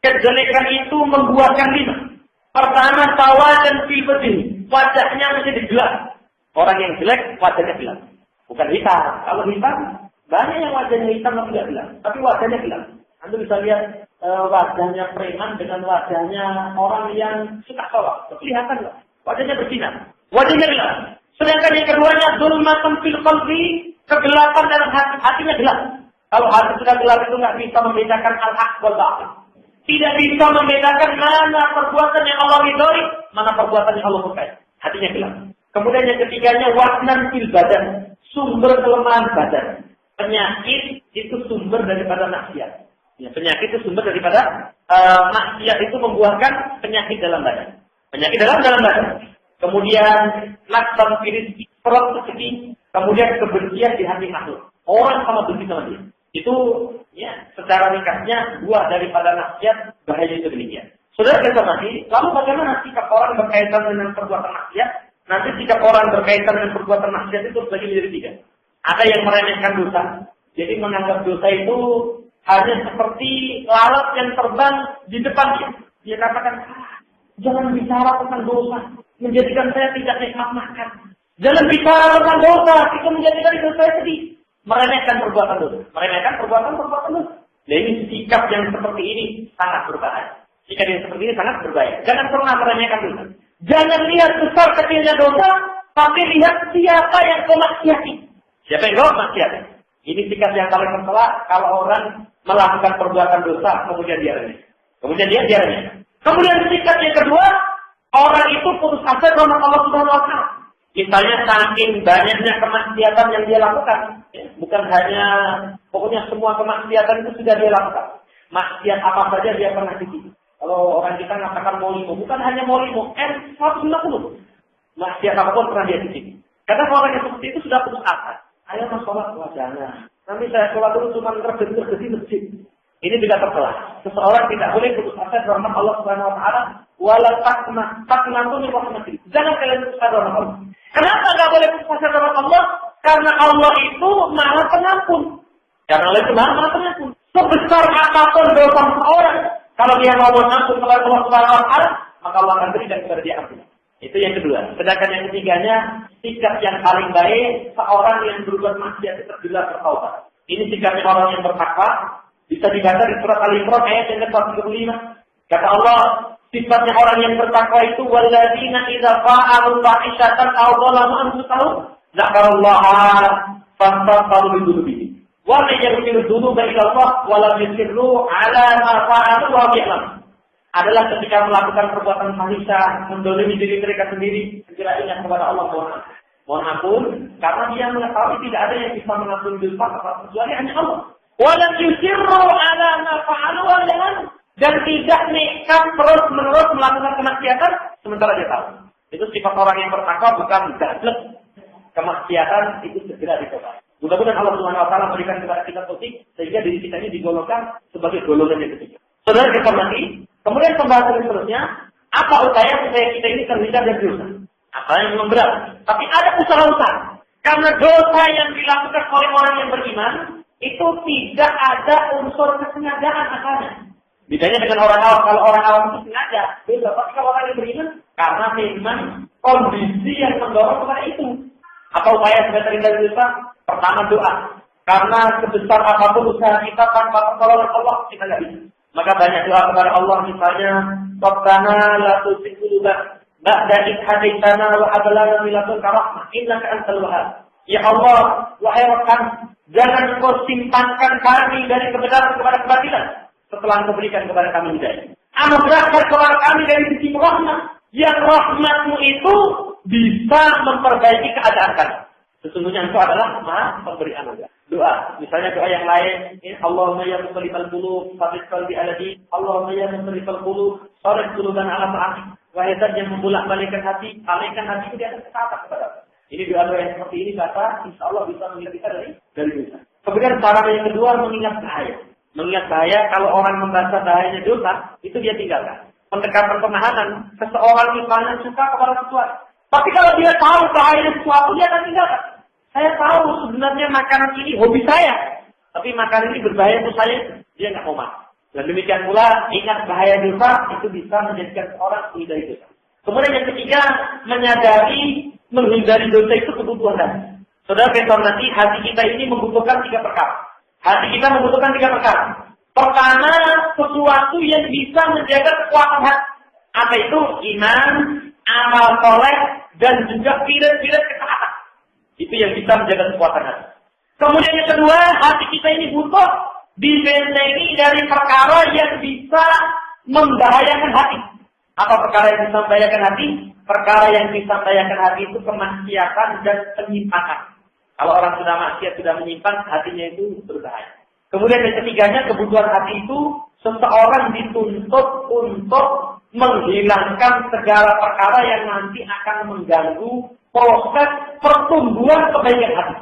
kejelekan itu membuahkan 5. Pertama, tawajan fil wajhi, wajahnya menjadi gelap. Orang yang jelek wajahnya gelap, bukan hitam. Kalau hitam banyak yang wajahnya hitam tapi tidak gelap, tapi wajahnya gelap. Anda bisa lihat wajahnya preman dengan wajahnya orang yang suka sholat, kelihatan lah, wajahnya bersinar, wajahnya gelap. Sedangkan yang keduanya zulmatun fil qalbi, kegelapan dalam hati, hatinya gelap. Kalau hati sudah gelap itu nggak bisa membedakan al-haq wal batil. Tidak bisa membedakan mana perbuatan yang Allah ridhoi, mana perbuatan yang Allah murkai. Hatinya gelap. Kemudian yang ketiganya wasnan fil badan, sumber kelemahan badan. Penyakit itu sumber daripada maksiat. Ya, penyakit itu sumber daripada maksiat itu membuahkan penyakit dalam badan. Penyakit dalam badan. Kemudian naksan firis, perut rezeki, kemudian kebencian di hati makhluk. Orang sama benci sama dia. Itu ya secara ringkasnya buah daripada maksiat, bahaya itu demikian. Saudara kita masih, lalu bagaimana sikap orang berkaitan dengan perbuatan maksiat? Nanti sikap orang berkaitan dengan perbuatan maksiat itu terbagi menjadi 3. Ada yang meremehkan dosa. Jadi menganggap dosa itu hanya seperti lalat yang terbang di depan dia. Dia katakan, jangan bicara tentang dosa, menjadikan saya tidak nikmat makan. Jangan bicara tentang dosa, itu menjadikan hidup saya sedih. Meremehkan perbuatan dosa. Meremehkan perbuatan dosa. Nah ini sikap yang seperti ini sangat berbahaya. Sikap yang seperti ini sangat berbahaya. Jangan pernah meremehkan dosa. Jangan lihat besar kecilnya dosa, tapi lihat siapa yang kau maksiati. Siapa yang kau maksiati. Ini sikap yang paling tercela kalau orang melakukan perbuatan dosa, kemudian dia remeh. Kemudian dia remeh. Kemudian sikap yang kedua, orang itu putus asa dengan Allah Subhanahu wa Ta'ala. Misalnya saking banyaknya kemaksiatan yang dia lakukan, bukan hanya, pokoknya semua kemaksiatan itu sudah dia lakukan. Maksiat apa saja dia pernah cicipi. Kalau orang kita mengatakan molimo, bukan hanya molimo, 190. Maksiat apapun pernah dia cicipi. Karena orang yang seperti itu sudah putus asa. Ayo mas sholat, wah jangan. Nanti saya sholat dulu cuma tergesi di masjid. Ini tidak tercela. Seseorang tidak boleh putus asa dari rahmat Allah Subhanahu wa taala, wala taqnatu min rahmatillah. Jangan kalian putus asa dari rahmat Allah. Kenapa enggak boleh putus asa dari rahmat Allah? Karena Allah itu Maha Pengampun. Karena Allah itu Maha Pengampun. Sebesar apapun dosa seseorang, kalau dia mau mengampun kepada Allah Subhanahu wa taala, maka Allah akan berikan kepada dia ampun. Itu yang kedua. Sedangkan yang ketiganya, sikap yang paling baik seorang yang berbuat maksiat tergelar bertaubat. Ini sikapnya orang yang bertakwa. Bisa dibaca di surat Al-Imran ayat yang ke-35. Kata Allah, sifatnya orang yang bertakwa itu walladzina idza fa'alu fahishatan aw dhalamu anfusahum dzakarallaha fastaghfiru lidzunubihim wa man yaghfiru dzunuba illa Allah wa lam yusirru 'ala ma fa'alu wa ya'lam. Adalah ketika melakukan perbuatan fahisyah, mendolimi diri mereka sendiri, segera ingat kepada Allah mohon ampun, karena dia mengetahui tidak ada yang bisa mengampuni dosa kecuali hanya Allah. Walam yusirru ala ma fa'alu wa ya'lam, dan tidak nekat terus-menerus melakukan kemaksiatan sementara dia tahu. Itu sifat orang yang bertakwa, bukan gablek. Kemaksiatan itu segera ditobat. Mudah-mudahan Allah Subhanahu wa taala memberikan kepada kita taufik sehingga diri kita ini digolongkan sebagai golongan yang ketiga. Saudara kita mati, kemudian pembahasan seterusnya, apa upaya supaya kita ini terhindar dari dosa? Apa yang belum berat? Tapi ada usaha-usaha. Karena dosa yang dilakukan oleh orang yang beriman itu tidak ada unsur kesengajaan asalnya. Bedanya dengan orang awam, kalau orang awam itu sengaja, beda. Tapi kalau orang yang beriman, karena memang kondisi yang mendorong kepada itu. Apa upaya supaya terhindar dari dosa? Pertama doa. Karena sebesar apapun usaha kita tanpa pertolongan Allah, kita tidak bisa. Maka banyak doa kepada Allah, misalnya Rabbana la tuzigh qulubana ba'da idh hadaytana wa hab lana min ladunka rahmah innaka antal wahhab. Ya Allah, wahai Rabb, jangan Engkau simpankan kami dari kebenaran kepada kebatilan setelah Engkau berikan kepada kami hidayah. Anugerahkan kepada kami dari sisi rahmat, yang rahmat-Mu itu bisa memperbaiki keadaan kami. Sesungguhnya Engkau adalah Maha Pemberi anugerah. Doa, misalnya doa yang lain, Allahumma ya muqallibal qulub, tsabbit qalbi ala din. Allahumma ya muqallibal qulub, sharif qulubana ala ta'atik. Wahai Zat yang membolak-balikkan hati, alihkan hati itu di atas ketaatan kepada Allah. Ini doa-doa yang seperti ini kata, insya Allah bisa mengingat kita dari dosa. Kemudian cara yang kedua mengingat bahaya. Mengingat bahaya, kalau orang membaca bahayanya dosa, itu dia tinggalkan. Pendekatan pemahaman, seseorang misalnya suka kepada sesuatu. Tapi kalau dia tahu bahayanya sesuatu, dia akan tinggalkan. Saya tahu sebenarnya makanan ini hobi saya, tapi makanan ini berbahaya untuk saya, dia nggak mau makan. Dan demikian pula, ingat bahaya dosa, itu bisa menjadikan seorang menghindari dosa. Kemudian yang ketiga, menyadari menghindari dosa itu kebutuhan hati. Saudara besok nanti, hati kita ini membutuhkan 3 perkara. Hati kita membutuhkan 3 perkara. Pertama, sesuatu yang bisa menjaga kekuatan hati. Apa itu? Iman, amal soleh, dan juga pilar-pilar ketaatan. Itu yang bisa menjaga kekuatan hati. Kemudian yang kedua, hati kita ini butuh dibentengi dari perkara yang bisa membahayakan hati. Apa perkara yang bisa membahayakan hati? Perkara yang bisa membahayakan hati itu kemaksiatan dan penyimpangan. Kalau orang sudah maksiat, sudah menyimpang, hatinya itu berbahaya. Kemudian yang ketiganya, kebutuhan hati itu seseorang dituntut untuk menghilangkan segala perkara yang nanti akan mengganggu proses pertumbuhan kebaikan hati.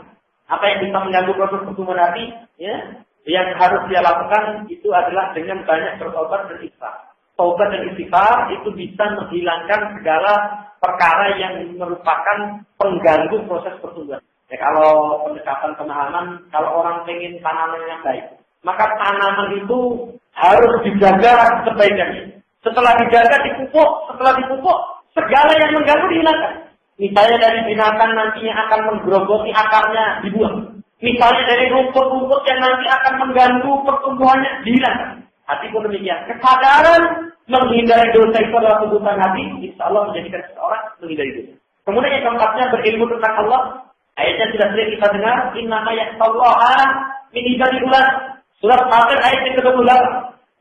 Apa yang bisa mengganggu proses pertumbuhan hati? Ya, yang harus dia lakukan itu adalah dengan banyak bertobat dan istighfar. Taubat dan istighfar itu bisa menghilangkan segala perkara yang merupakan pengganggu proses pertumbuhan. Ya, kalau pendekatan pemahaman, kalau orang pengen tanaman yang baik, maka tanaman itu harus dijaga kebaikannya. Setelah dijaga, dipupuk. Setelah dipupuk, segala yang mengganggu dihilangkan. Misalnya dari binatang nantinya akan menggerogoti akarnya, dibuang. Misalnya dari rumput-rumput yang nanti akan mengganggu pertumbuhannya, dihilangkan. Hati pun demikian. Kesadaran menghindari dosa itu adalah kebutuhan hati, insya Allah menjadikan seseorang menghindari dosa. Kemudian yang keempatnya berilmu tentang Allah. Ayatnya sudah sering kita dengar, innama yahtallaha min ibadillah. Surat Fatir ayat yang ke-28.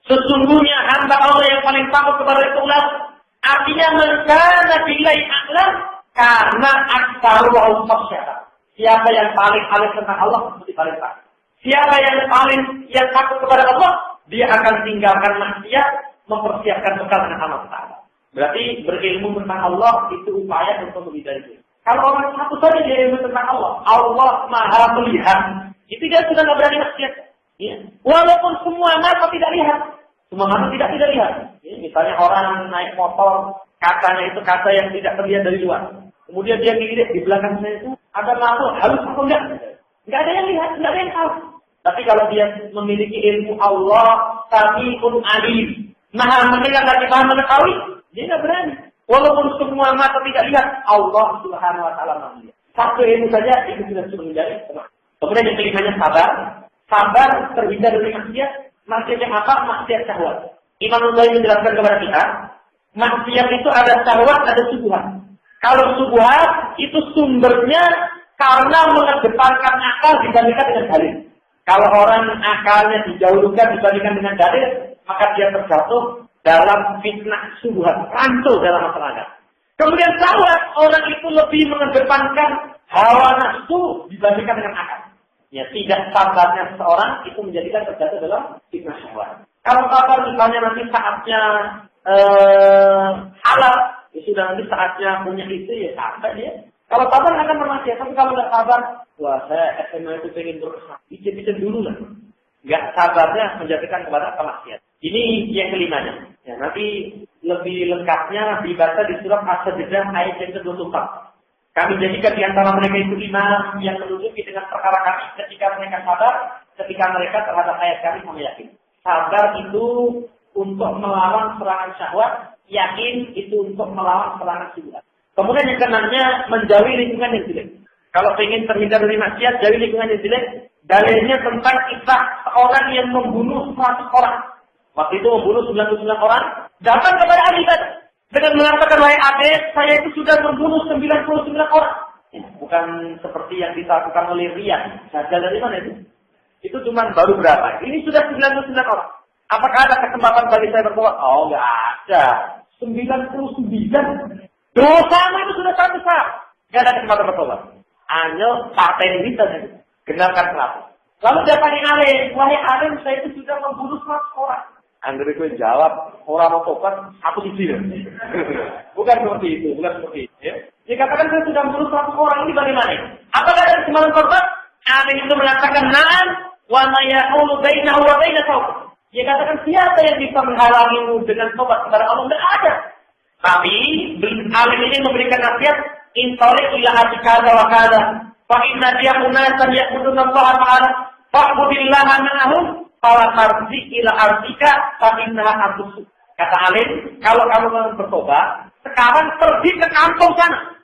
Sesungguhnya hamba Allah yang paling takut kepada itu Allah. Artinya mengkana bilai a'lam karena aksaruhu khasyyah. Siapa yang paling alim tentang Allah mesti paling takut. Siapa yang takut kepada Allah, dia akan tinggalkan maksiat, mempersiapkan bekal dengan amal taat. Berarti berilmu tentang Allah itu upaya untuk menghindari dosa. Kalau orang satu saja dia ilmu tentang Allah, Allah Maha melihat, itu dia sudah nggak berani maksiat. Ya. Walaupun semua mata tidak lihat, semua mata tidak lihat. Ya. Misalnya orang naik motor, katanya itu kata yang tidak terlihat dari luar. Kemudian dia ngelihat di belakang saya itu ada makhluk halus atau enggak? Enggak ada yang lihat, enggak ada yang tahu. Tapi kalau dia memiliki ilmu Allah, Sami'un Alim, Maha mendengar lagi Maha mengetahui, dia enggak berani. Walaupun semua mata tidak lihat, Allah Subhanahu wa taala melihat. Satu ilmu saja itu sudah menjadi teman. Kemudian yang kelimanya sabar. Sabar terhindar dari maksiat. Maksiat yang apa? Maksiat syahwat. Imam Nawawi menjelaskan kepada kita, maksiat itu ada syahwat, ada subuhat. Kalau subuhat itu sumbernya karena mengedepankan akal dibandingkan dengan dalil. Kalau orang akalnya dijauhkan dibandingkan dengan dalil, maka dia terjatuh dalam fitnah subuhat, rancul dalam masyarakat. Kemudian syahwat, orang itu lebih mengedepankan hawa nafsu dibandingkan dengan akal. Ya, tidak sabarnya seseorang itu menjadikan terjatuh dalam fitnah syahwat. Kalau sabar misalnya nanti saatnya halal, ya sudah nanti saatnya punya istri, ya sabar dia. Kalau sabar akan bermaksiat, tapi kalau nggak sabar, wah saya SMA itu pengen berusaha, icip-icip dulu lah. Nggak sabarnya menjadikan kepada kemaksiat. Ini yang kelimanya. Ya, nanti lebih lengkapnya dibaca di surat As-Sajdah ayat yang ke-24. Kami jadikan di antara mereka itu imam yang menunjuki dengan perkara kami ketika mereka sabar, ketika mereka terhadap ayat kami sama yakin. Sabar itu untuk melawan serangan syahwat, yakin itu untuk melawan serangan syubhat. Kemudian yang keenamnya menjauhi lingkungan yang jelek. Kalau ingin terhindar dari maksiat, jauhi lingkungan yang jelek. Dalilnya tentang kisah seorang yang membunuh 100 orang. Waktu itu membunuh 99 orang, datang kepada ahli ibadah dengan mengatakan, wahai adik, saya itu sudah membunuh 99 orang. Ya, bukan seperti yang dilakukan oleh Rian. Gagal dari mana itu? Itu cuma baru berapa? Ini sudah 99 orang. Apakah ada kesempatan bagi saya bertobat? Oh, nggak ada. 99. Dosamu itu sudah sangat besar. Nggak ada kesempatan bertobat. Hanya paten kita saja. Genapkan 100. Lalu dia tanya Alim, wahai Alim, saya itu sudah membunuh 100 orang. Angger itu jawab, orang mau tobat, aku sisi. Bukan seperti itu, bukan seperti itu. Ya. Dia katakan saya sudah membunuh 100 orang, ini bagaimana? Apakah ada kesempatan tobat? Alim itu mengatakan, na'am, wa ma yaqulu bainahu wa baina taubat. Dia katakan, siapa yang bisa menghalangimu dengan tobat kepada Allah? Tidak ada. Tapi, Alim ini memberikan nasihat, intalik ila hati kada wa kada. Fa inna dia unasan ya'budun Allah ta'ala. Fa'budillaha ma'ahum. Fala tarji ila artika. Fa inna artusu. Kata Alim, kalau kamu mau bertobat, sekarang pergi ke kampung sana.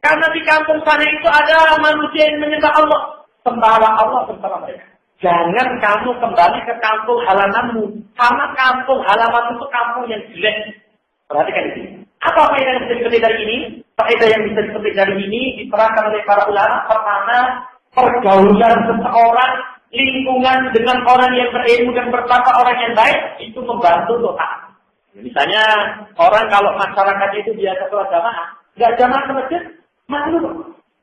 Karena di kampung sana itu ada manusia yang menyembah Allah. Sembahlah Allah bersama mereka. Jangan kamu kembali ke kampung halamanmu. Karena kampung halaman itu kampung yang jelek. Perhatikan di sini. Apa faedah yang bisa dipetik dari ini? Faedah yang bisa dipetik dari ini diterangkan oleh para ulama. Pertama, pergaulan seseorang, lingkungan dengan orang yang berilmu dan bertakwa, orang yang baik, itu membantu doa. Misalnya, orang kalau masyarakatnya itu biasa sholat jamaah, nggak jamaah ke masjid, malu.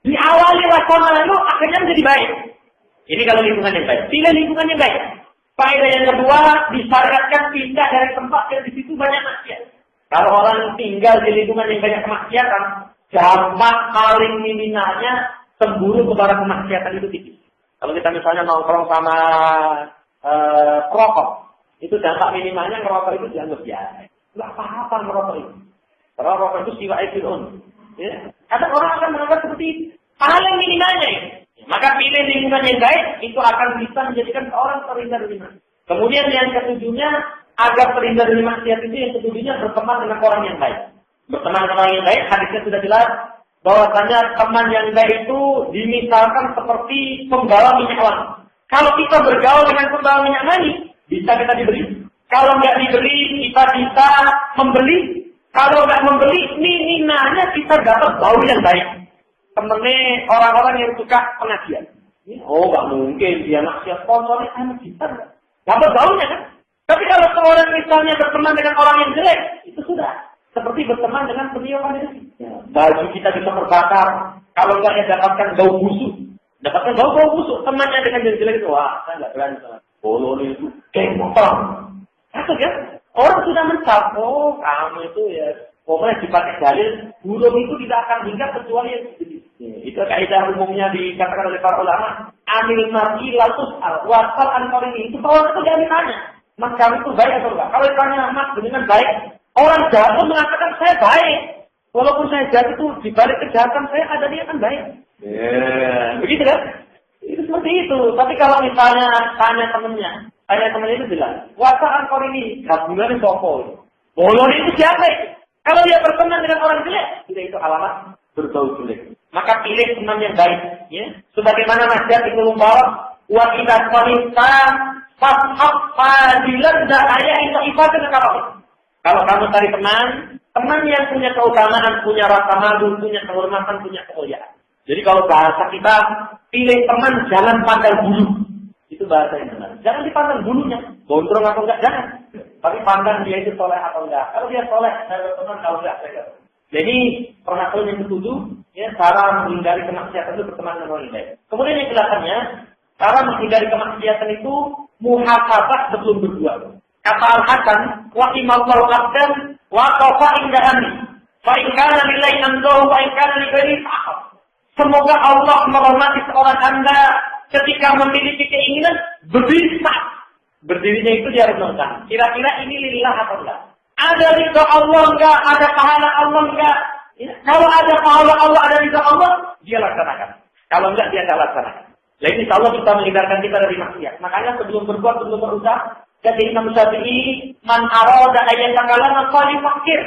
Diawali rasa malu, akhirnya menjadi baik. Ini kalau lingkungan yang baik. Pilih lingkungan yang baik. Faedah yang kedua, disyariatkan pindah dari tempat yang di situ banyak maksiat. Kalau orang tinggal di lingkungan yang banyak kemaksiatan, dampak paling minimalnya cemburu kepada kemaksiatan itu tinggi. Kalau kita misalnya nongkrong sama perokok, itu dampak minimalnya ngerokok itu dianggap biasa. Nggak apa-apa ngerokok itu. Karena rokok itu siwa eksilon. Ya. Kadang orang akan menganggap seperti itu. Paling minimalnya ya. Maka pilih lingkungan yang baik, itu akan bisa menjadikan seorang terhindar dari maksiat. Kemudian yang ketujuhnya, agar terhindar dari maksiat itu yang ketujuhnya berteman dengan orang yang baik. Berteman dengan orang yang baik, hadisnya sudah jelas bahwasanya teman yang baik itu dimisalkan seperti pembawa minyak wangi. Kalau kita bergaul dengan pembawa minyak wangi, bisa kita diberi. Kalau nggak diberi, kita bisa membeli. Kalau nggak membeli, minimalnya kita dapat bau yang baik. Temennya orang-orang yang suka pengajian. Oh, nggak mungkin dia maksiat sponsornya sama kita. Dapat baunya kan? Tapi kalau seorang misalnya berteman dengan orang yang jelek, itu sudah seperti berteman dengan beliau kan itu. Baju kita bisa terbakar. Kalau nggak ya dapatkan bau busuk. Dapatkan bau busuk. Temannya dengan yang jelek itu, wah saya nggak berani sama. Polo itu geng motor. Itu kan? Orang sudah mencap, oh kamu itu ya Pokoknya dipakai dalil, burung itu tidak akan hinggap kecuali yang sedikit. Itu kaidah umumnya dikatakan oleh para ulama. Amil mar'i latus al-wasal an-qarini. Itu orang itu jangan ditanya, Mas kamu itu baik atau enggak? Kalau ditanya Mas dengan baik, orang jahat pun mengatakan saya baik. Walaupun saya jahat itu dibalik kejahatan saya ada niatan baik. Begitu kan? Itu seperti itu. Tapi kalau misalnya tanya temennya itu bilang, wasal an-qarini, gabungan sopo. Bolon itu siapa? Kalau dia berteman dengan orang jelek, itu alamat berbau jelek. Maka pilih teman yang baik, ya. Sebagaimana nasihat Ibnu Mubarak, wa idza qalita fashab fadilan da'aya itu ibadah kalau. Kalau kamu cari teman yang punya keutamaan, punya rasa malu, punya kehormatan, punya kemuliaan. Jadi kalau bahasa kita, pilih teman jangan pandang bulu. Itu bahasa yang benar. Jangan dipandang bulunya, gondrong atau enggak, jangan. Tapi pandang dia itu soleh atau enggak. Kalau dia soleh, saya berteman. Kalau enggak, saya enggak. Jadi, permasalahan yang ketujuh, ya, cara menghindari kemaksiatan itu berteman dengan orang baik. Kemudian yang kelasannya, cara menghindari kemaksiatan itu muhasabah sebelum berbuat. Kata Al-Hasan, wa imallahu abdan wa qafa indahani. Fa in kana lillahi amdahu wa in kana li ghairi ta'ab. Semoga Allah merahmati seorang Anda ketika memiliki keinginan berdiri sah. Berdirinya itu dia harus nonton. Kira-kira ini lillah atau enggak? Ada ridha Allah enggak? Ada pahala Allah enggak? Ya, kalau ada pahala Allah, ada ridha Allah, dia laksanakan. Kalau enggak, dia enggak laksanakan. Lain insya Allah bisa menghindarkan kita dari maksiat. Makanya sebelum berbuat, sebelum berusaha, kata Imam Syafi'i, man arada ayat takalan fali fakir.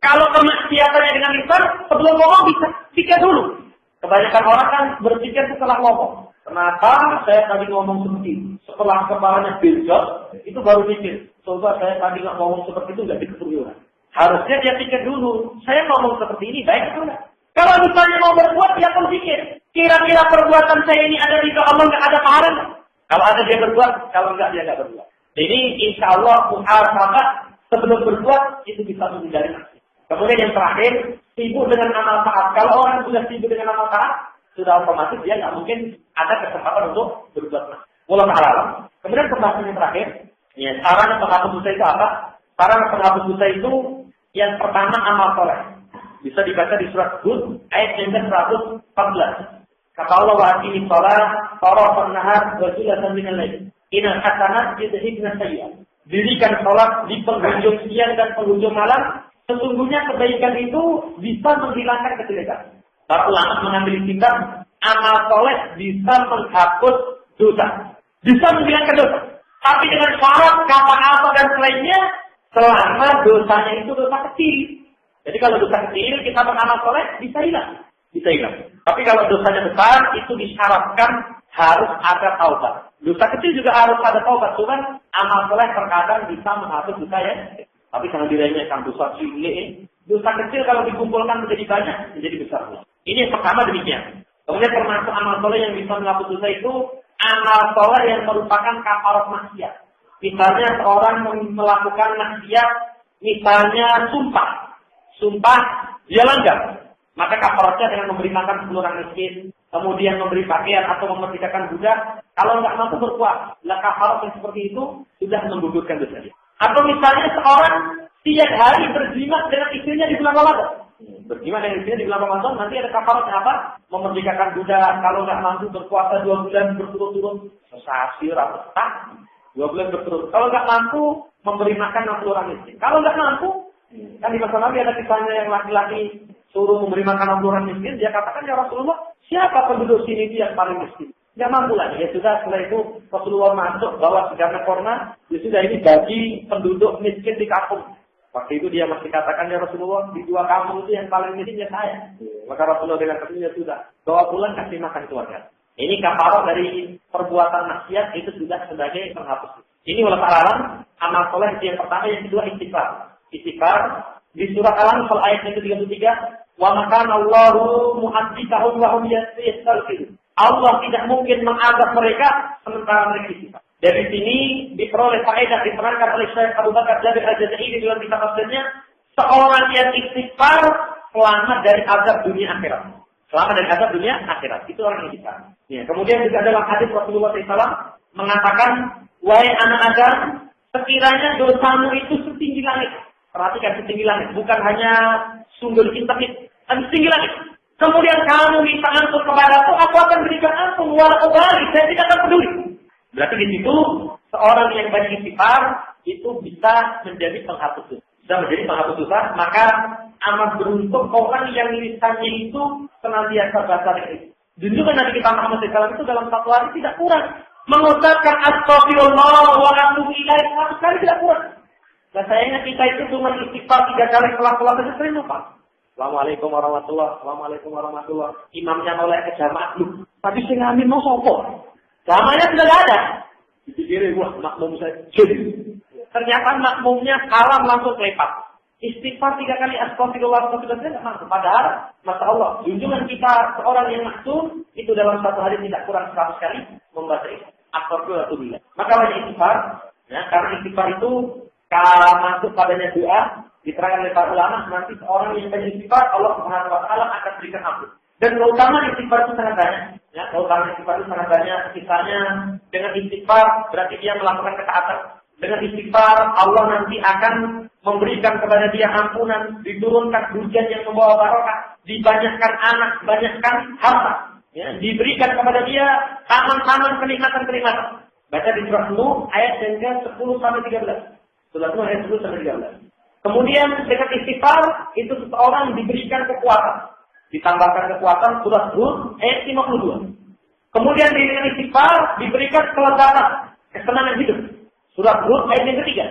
Kalau kemaksiatannya dengan lisan, sebelum ngomong bisa pikir dulu. Kebanyakan orang kan berpikir setelah ngomong. Kenapa saya tadi ngomong seperti itu? Setelah kepalanya beljot, itu baru mikir. Coba saya tadi nggak ngomong seperti itu, nggak dikepuyuran. Harusnya dia pikir dulu, saya ngomong seperti ini, baik atau enggak? Kalau misalnya mau berbuat, dia pun pikir. Kira-kira perbuatan saya ini ada ridha Allah, nggak ada pahala? Kalau ada dia berbuat, kalau enggak dia nggak berbuat. Jadi insya Allah, muhasabah sebelum berbuat, itu bisa menghindari maksiat. Kemudian yang terakhir, sibuk dengan amal taat. Kalau orang sudah sibuk dengan amal taat, sudah otomatis dia nggak mungkin ada kesempatan untuk berbuat maksiat. Wallahu a'lam. Kemudian pembahasan yang terakhir, ya, saran penghapus dosa itu apa? Saran penghapus dosa itu yang pertama amal soleh. Bisa dibaca di surat Hud ayat yang ke-114. Kata Allah wa aqimi shalah tarafan nahar wa zulatan minal lail. Innal hasanat yudhibna sayyi'at. Dirikan salat di penghujung siang dan penghujung malam. Sesungguhnya kebaikan itu bisa menghilangkan kejelekan. Para ulama mengambil sikap amal soleh bisa menghapus dosa, bisa menghilangkan dosa. Tapi dengan syarat kata-kata dan selainnya, selama dosanya itu dosa kecil. Jadi kalau dosa kecil kita beramal soleh bisa hilang, Tapi kalau dosanya besar itu disyaratkan harus ada taubat. Dosa kecil juga harus ada taubat. Cuman amal soleh terkadang bisa menghapus dosa ya. Tapi jangan diremehkan dosa cilik. Dosa kecil kalau dikumpulkan menjadi banyak, menjadi besar. Ini yang pertama demikian. Kemudian termasuk amal soleh yang bisa menghapus dosa itu amal soleh yang merupakan kafarat maksiat. Misalnya seorang melakukan maksiat, misalnya sumpah dia langgar, maka kafaratnya dengan memberi makan 10 orang miskin, kemudian memberi pakaian atau memerdekakan budak. Kalau nggak mampu berpuasa, lah kafarat yang seperti itu sudah menggugurkan dosa dia. Atau misalnya seorang tiap hari berzina dengan istrinya di bulan Ramadan. Berzina dengan istrinya di bulan Ramadan, nanti ada kafaratnya apa? Memerdekakan budak. Kalau nggak mampu berpuasa 2 bulan berturut-turut, sesasir atau setah, 2 bulan berturut. Kalau nggak mampu, memberi makan 60 orang miskin. Kalau nggak mampu, kan di masa Nabi ada kisahnya yang laki-laki suruh memberi makan 60 orang miskin. Dia katakan, ya Rasulullah, siapa penduduk sini yang paling miskin? Nggak mampu lagi. Ya sudah, setelah itu Rasulullah masuk bawa segarnya korma. Ya sudah, ini bagi penduduk miskin di kampung. Waktu itu dia masih katakan, ya Rasulullah, di 2 kampung itu yang paling miskin ya saya. Maka Rasulullah dengan tersenyum sudah bawa pulang kasih makan keluarga. Ini kafarat dari perbuatan maksiat itu sudah sebagai penghapus. Ini wala ta'alam amal soleh yang pertama, yang kedua istighfar. Istighfar di surat Al-Anfal ayat yang ke-33, wa makana Allahu mu'adzibahum wa hum yastaghfirun. Allah tidak mungkin mengazab mereka sementara mereka istighfar. Dari sini diperoleh faedah diterangkan oleh Syekh Abu Bakar Jabir Al-Jazairi dalam kitab tafsirnya, seorang yang istighfar selamat dari azab dunia akhirat. Selamat dari azab dunia akhirat. Itu orang yang istighfar. Ya, kemudian juga dalam hadis Rasulullah SAW mengatakan, wahai anak Adam, sekiranya dosamu itu setinggi langit. Perhatikan setinggi langit. Bukan hanya sumber internet, tapi setinggi langit. Kemudian kamu minta ampun kepadaku, aku akan berikan ampun. Walau balik, saya tidak akan peduli. Berarti di situ seorang yang banyak istighfar itu bisa menjadi penghapus dosa. Bisa menjadi penghapus dosa. Maka amat beruntung orang yang lisannya itu senantiasa bahasa zikir. Junjungan Nabi kita Muhammad SAW itu dalam satu hari tidak kurang mengucapkan astagfirullah wa atubu ilaih, sama sekali tidak kurang. Dan sayangnya kita itu cuma istighfar 3 kali setelah sholat saja sering lupa. Assalamualaikum warahmatullahi wabarakatuh. Assalamualaikum warahmatullahi wabarakatuh. Imamnya mulai ke jamaah dulu. Tapi sing ngamin mau sopo? Jamaahnya sudah tidak ada. Dipikirin, wah makmum saya jadi. Ternyata makmumnya salam langsung lepas. Istighfar 3 kali astagfirullah tidak mampu. Padahal, masya Allah, junjungan kita seorang yang maksum itu dalam satu hari tidak kurang 100 kali membaca astagfirullah. Maka banyak istighfar, ya, karena istighfar itu kalau masuk padanya doa, diterangkan oleh para ulama, nanti seorang yang banyak istighfar, Allah Subhanahu Wa Taala akan berikan ampun. Dan keutamaan istighfar itu sangat banyak. Ya, keutamaan istighfar itu sangat banyak. Sisanya dengan istighfar berarti dia melakukan ketaatan. Dengan istighfar Allah nanti akan memberikan kepada dia ampunan, diturunkan hujan yang membawa barokah, dibanyakkan anak, banyakkan harta, ya, diberikan kepada dia taman-taman kenikmatan-kenikmatan. Baca di surah Nuh ayat yang 10 sampai 13. Surah Nuh ayat 10 sampai 13. Kemudian dengan istighfar itu seseorang diberikan kekuatan. Ditambahkan kekuatan surah Hud ayat 52. Kemudian dengan istighfar diberikan kelezatan, kesenangan hidup. Surah Hud ayat yang ketiga.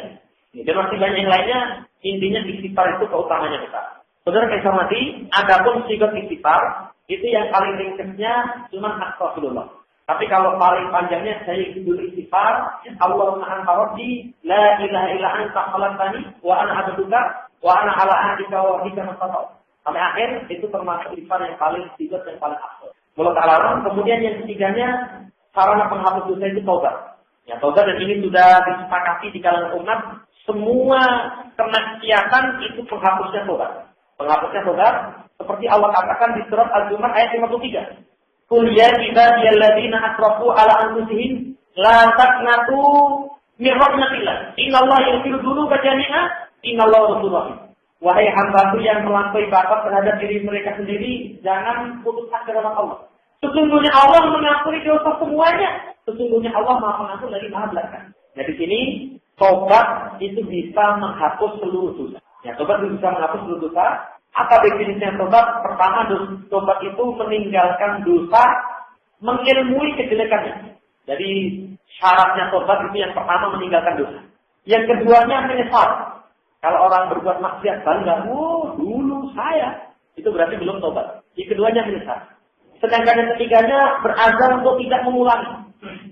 Dan masih banyak yang lainnya. Intinya istighfar itu keutamanya besar. Saudara yang saya hormati, adapun sigat istighfar itu yang paling ringkasnya cuma astagfirullah. Tapi kalau paling panjangnya saya dulu istighfar, Allahumma anta rabbi, la ilaha illa anta khalaqtani wa ana abduka wa ana ala ahdika wa wahdika mastata'tu. Sampai akhir itu termasuk istighfar yang paling sigat yang paling afdal. Mulai ta'ala. Kemudian yang ketiganya sarana penghapus dosa itu taubat. Ya, taubat, dan ini sudah disepakati di kalangan umat, semua kemaksiatan itu penghapusnya taubat. Penghapusnya taubat, seperti Allah katakan di surat Al-Zumar ayat 53. Qul ya ibadiyalladzina asrafu ala anfusihim la taqnatu min rahmatillah. Innallaha yaghfiru dzunuba jami'a, innallaha ghafurur rahim. Wahai hamba-Ku yang melampaui batas terhadap diri mereka sendiri, jangan putus asa dengan Allah. Sesungguhnya Allah mengampuni dosa semuanya. Sesungguhnya Allah Maha Pengampun lagi Maha Belakang. Nah di sini tobat itu bisa menghapus seluruh dosa. Ya, tobat itu bisa menghapus seluruh dosa. Apa definisinya tobat? Pertama, tobat itu meninggalkan dosa, mengilmui kejelekannya. Jadi syaratnya tobat itu yang pertama meninggalkan dosa. Yang keduanya menyesal. Kalau orang berbuat maksiat bangga, dulu saya, itu berarti belum tobat. Yang keduanya menyesal. Sedangkan yang ketiganya berazam untuk tidak mengulangi.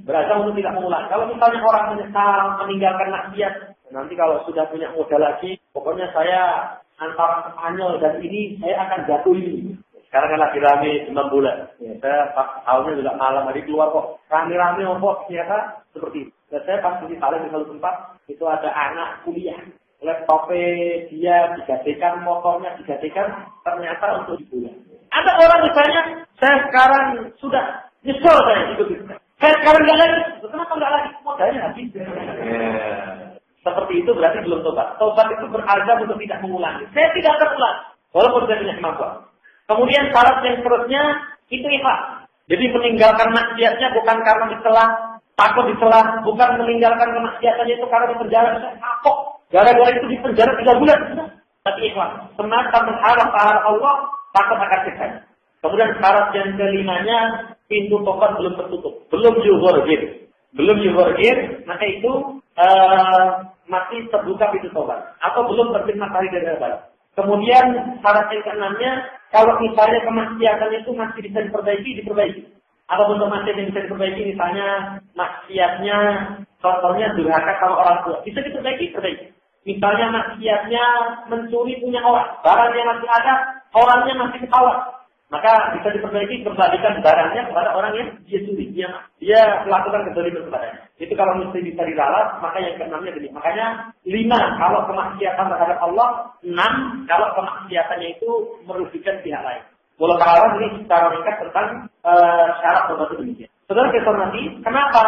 Berazam untuk tidak mengulangi. Kalau misalnya orang menyesal, meninggalkan maksiat, nanti kalau sudah punya modal lagi, pokoknya saya antara Spanyol dan ini, saya akan jatuh ini. Sekarang kan lagi rame 6 bulan. Ya, saya pas tahunnya juga malam hari keluar kok. Rame-rame kok, ternyata seperti itu. Dan saya pas di Saleh di satu tempat, itu ada anak kuliah. Laptopnya dia digadekan, motornya digadekan, ternyata untuk dibulan. Ada orang misalnya, saya sekarang sudah nyesel saya ikut itu. Saya sekarang nggak lagi. Kenapa nggak lagi? Modalnya habis. Seperti itu berarti belum tobat. Tobat itu berazam untuk tidak mengulangi. Saya tidak akan ulang, walaupun saya punya kemampuan. Kemudian syarat yang seterusnya itu ikhlas. Jadi meninggalkan maksiatnya bukan karena dicela, takut dicela, bukan meninggalkan kemaksiatannya itu karena di penjara saya kapok. Gara-gara itu di penjara 3 bulan. Tapi ikhlas. Semata mengharap pahala Allah, takut akan siksa. Kemudian syarat yang kelimanya, pintu tobat belum tertutup, belum yughorgir. Belum yughorgir, maka itu masih terbuka pintu tobat. Atau belum terbit matahari dari barat. Kemudian syarat yang keenamnya, kalau misalnya kemaksiatan itu masih bisa diperbaiki. Atau bentuk maksiat yang bisa diperbaiki, misalnya maksiatnya, contohnya durhaka sama orang tua, bisa diperbaiki. Misalnya maksiatnya mencuri punya orang, barangnya masih ada, orangnya masih ketawa. Maka bisa diperbaiki, kembalikan barangnya kepada orang yang dia curi, dia melakukan kezaliman kepadanya. Itu kalau mesti bisa diralat, maka yang keenamnya gini. Makanya 5 kalau kemaksiatan terhadap Allah, 6 kalau kemaksiatannya itu merugikan pihak lain. Walau kalau ini secara ringkas tentang syarat tobat itu demikian. Saudara kita nanti, kenapa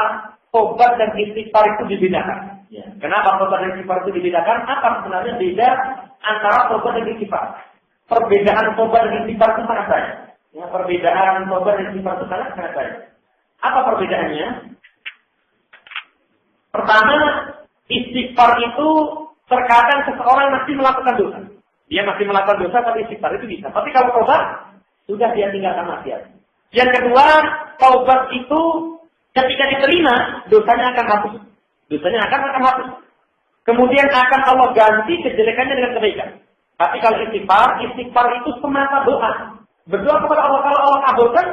tobat dan istighfar itu dibedakan? Ya. Kenapa tobat dan istighfar itu dibedakan? Apa sebenarnya beda antara tobat dan istighfar? Perbedaan tobat dan istighfar itu sangat banyak. Ya, perbedaan tobat dan istighfar itu sangat banyak. Apa perbedaannya? Pertama, istighfar itu terkadang seseorang masih melakukan dosa. Dia masih melakukan dosa tapi istighfar itu bisa. Tapi kalau tobat, sudah dia tinggalkan maksiat. Yang kedua, taubat itu ketika diterima, dosanya akan hapus. Dosanya akan hapus. Kemudian akan Allah ganti kejelekannya dengan kebaikan. Tapi kalau istighfar itu semata doa. Berdoa kepada Allah, kalau Allah kabulkan,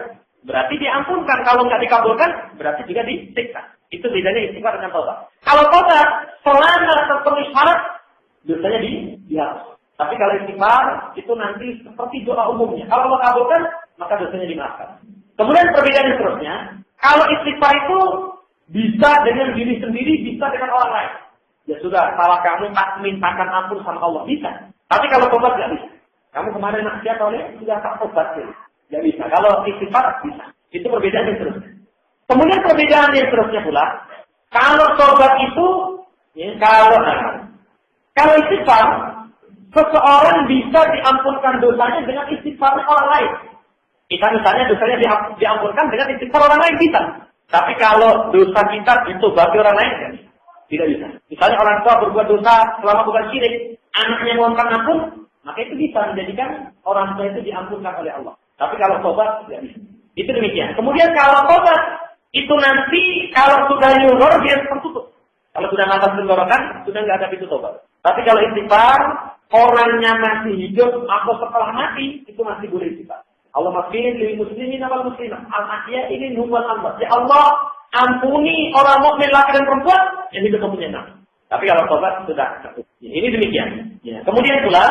berarti diampunkan. Kalau nggak dikabulkan, berarti juga disiksa. Itu bedanya istighfar dengan taubat. Kalau taubat, selama terpenuhi syarat, dosanya dihapus. Tapi kalau istighfar, itu nanti seperti doa umumnya. Kalau Allah kabulkan, maka dosanya dimaafkan. Kemudian perbedaan yang seterusnya, kalau istighfar itu bisa dengan diri sendiri, bisa dengan orang lain. Ya sudah, salah kamu mintakan ampun sama Allah, bisa. Tapi kalau tobat nggak bisa. Kamu kemarin maksiat oleh sudah tak tobat, nggak bisa. Kalau istighfar bisa. Itu perbedaan yang seterusnya. Kemudian perbedaan yang seterusnya pula, kalau tobat itu, ya, kalau istighfar, seseorang bisa diampunkan dosanya dengan istighfar orang lain. Kita misalnya dosanya diampunkan dengan istighfar orang lain bisa. Tapi kalau dosa kita ditobati orang lain, kan? Tidak bisa. Misalnya orang tua berbuat dosa selama bukan syirik, anaknya mohonkan ampun, maka itu bisa menjadikan orang tua itu diampunkan oleh Allah. Tapi kalau tobat, tidak bisa. Itu demikian. Kemudian kalau tobat, itu nanti kalau sudah nyuhur, dia tertutup. Kalau sudah nafas tenggorokan, sudah nggak ada pintu tobat. Tapi kalau istighfar, orangnya masih hidup atau setelah mati, itu masih boleh istighfar. Allah maghfir lil muslimin wal muslimat al-ahya ini numwal amwat. Ya Allah, ampuni orang mukmin laki dan perempuan yang hidup mempunyai nama. Tapi kalau tobat sudah cukup. Ini demikian. Ya. Kemudian pula,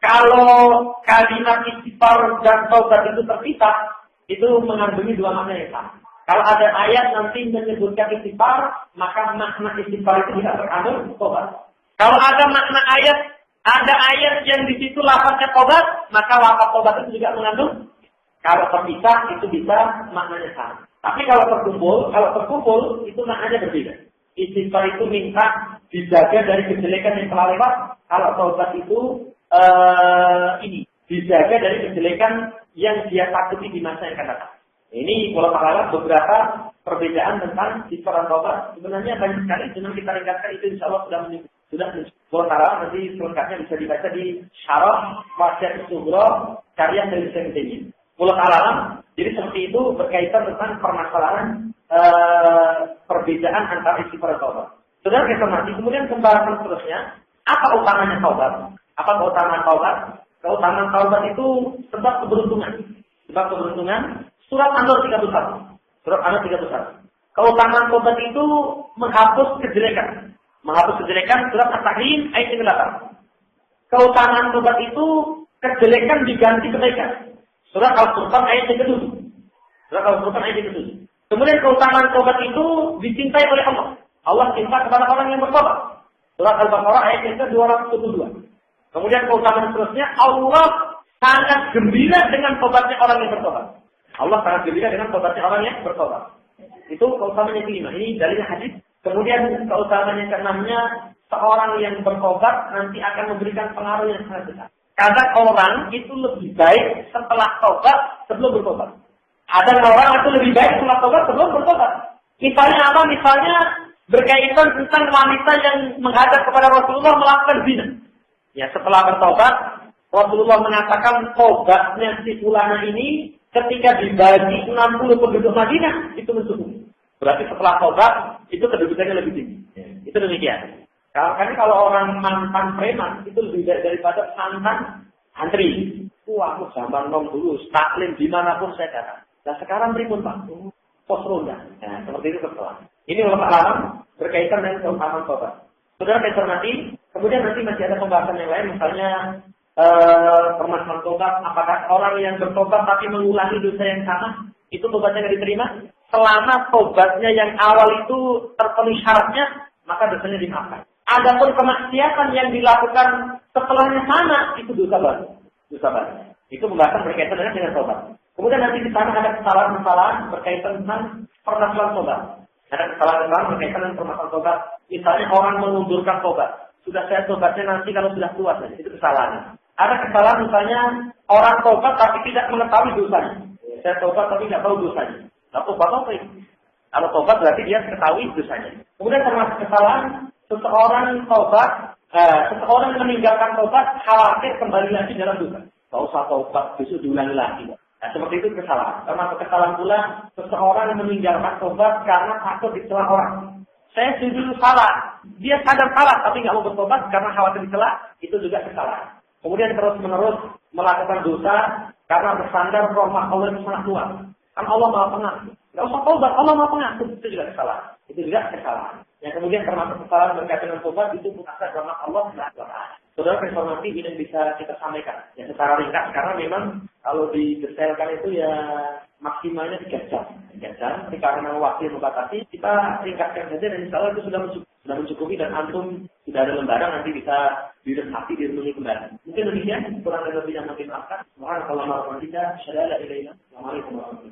kalau kalimat istighfar dan tobat itu terpisah, itu mengandungi dua makna yang sama. Kalau ada ayat nanti menyebutkan istighfar, maka makna istighfar itu bisa terkandung tobat. Kalau ada makna ayat, ada ayat yang di situ lafaznya tobat, maka lafaz tobat itu juga mengandung. Kalau terpisah itu bisa maknanya sama. Tapi kalau terkumpul itu maknanya berbeda. Istighfar itu minta dijaga dari kejelekan yang telah lewat. Kalau taubat itu dijaga dari kejelekan yang dia takuti di masa yang akan datang. Ini kalau pahala beberapa perbedaan tentang istighfar dan taubat. Sebenarnya banyak sekali, cuma kita ringkaskan itu insya Allah sudah kalau nanti selengkapnya bisa dibaca di Syarah Wasiat Sughra karya dari Syekh. Mulut alam, jadi seperti itu berkaitan tentang permasalahan perbedaan antara istighfar dan taubat. Saudara kita mati, kemudian pembahasan seterusnya, apa utamanya taubat? Apa keutamaan taubat? Keutamaan taubat itu sebab keberuntungan. Sebab keberuntungan, surat An-Nur 31. Surat An-Nur 31. Keutamaan taubat itu menghapus kejelekan. Menghapus kejelekan, surat At-Tahrim ayat 8. Keutamaan taubat itu kejelekan diganti kebaikan. Surat Al-Furqan ayat yang ke-7. Surat Al-Furqan ayat yang ke-7. Kemudian keutamaan taubat itu dicintai oleh Allah. Allah cinta kepada orang yang bertobat. Surat Al-Baqarah ayat yang ke-222. Kemudian keutamaan seterusnya, Allah sangat gembira dengan tobatnya orang yang bertobat. Allah sangat gembira dengan tobatnya orang yang bertobat. Itu keutamaan yang kelima. Ini dalilnya hadis. Kemudian keutamaan yang keenamnya, seorang yang bertobat nanti akan memberikan pengaruh yang sangat besar. Kadang orang itu lebih baik setelah tobat sebelum bertobat. Ada orang itu lebih baik setelah tobat sebelum bertobat. Misalnya apa? Misalnya berkaitan tentang wanita yang menghadap kepada Rasulullah melakukan zina. Ya, setelah bertobat, Rasulullah mengatakan tobatnya si fulana ini ketika dibagi 60 penduduk Madinah itu mencukupi. Berarti setelah tobat itu kedudukannya lebih tinggi. Itu demikian. Karena kalau orang mantan preman itu lebih daripada mantan antri. Wah, aku zaman nom dulu, taklim dimanapun saya datang. Nah sekarang berikut Pak, pos ronda. Nah, seperti itu setelah. Ini ulama alam berkaitan dengan keutamaan tobat. Saudara saya hormati, kemudian nanti masih ada pembahasan yang lain, misalnya permasalahan tobat, apakah orang yang bertobat tapi mengulangi dosa yang sama, itu tobatnya nggak diterima? Selama tobatnya yang awal itu terpenuhi syaratnya, maka dosanya dimaafkan. Adapun kemaksiatan yang dilakukan setelahnya sama, itu dosa baru. Dosa baru. Itu pembahasan berkaitan dengan tobat. Kemudian nanti di sana ada kesalahan-kesalahan berkaitan dengan permasalahan tobat. Ada kesalahan-kesalahan berkaitan dengan permasalahan tobat. Misalnya orang mengundurkan tobat. Sudah saya tobatnya nanti kalau sudah tua saja. Itu kesalahan. Ada kesalahan misalnya orang tobat tapi tidak mengetahui dosanya. Saya tobat tapi tidak tahu dosanya. Nah, tobat apa itu? Kalau tobat berarti dia ketahui dosanya. Kemudian termasuk kesalahan seseorang tobat, seseorang meninggalkan tobat khawatir kembali lagi dalam dosa. Tak usah tobat, besok diulangi lagi. Nah, seperti itu kesalahan. Termasuk kesalahan pula seseorang meninggalkan tobat karena takut dicela orang. Saya dulu salah, dia sadar salah tapi nggak mau bertobat karena khawatir dicela, itu juga kesalahan. Kemudian terus-menerus melakukan dosa karena bersandar rahmat Allah yang sangat luas. Kan Allah Maha Pengampun. Nggak usah tobat, Allah Maha Pengampun. Itu juga kesalahan. Itu juga kesalahan. Yang kemudian termasuk kesalahan berkaitan dengan tobat itu mengasah rahmat Allah Subhanahu wa taala. Saudara informasi ini yang bisa kita sampaikan. Ya secara ringkas karena memang kalau didetailkan itu ya maksimalnya 3 jam. 3 jam. Tapi karena waktu yang membatasi, kita ringkaskan saja dan insya Allah itu sudah mencukupi dan antum sudah ada lembaran nanti bisa diresapi dirungi kembali. Mungkin demikian kurang lebihnya mungkin maafkan. Subhanallah wa bihamdihi, asyhadu an la ilaha illallah. Assalamualaikum warahmatullahi wabarakatuh.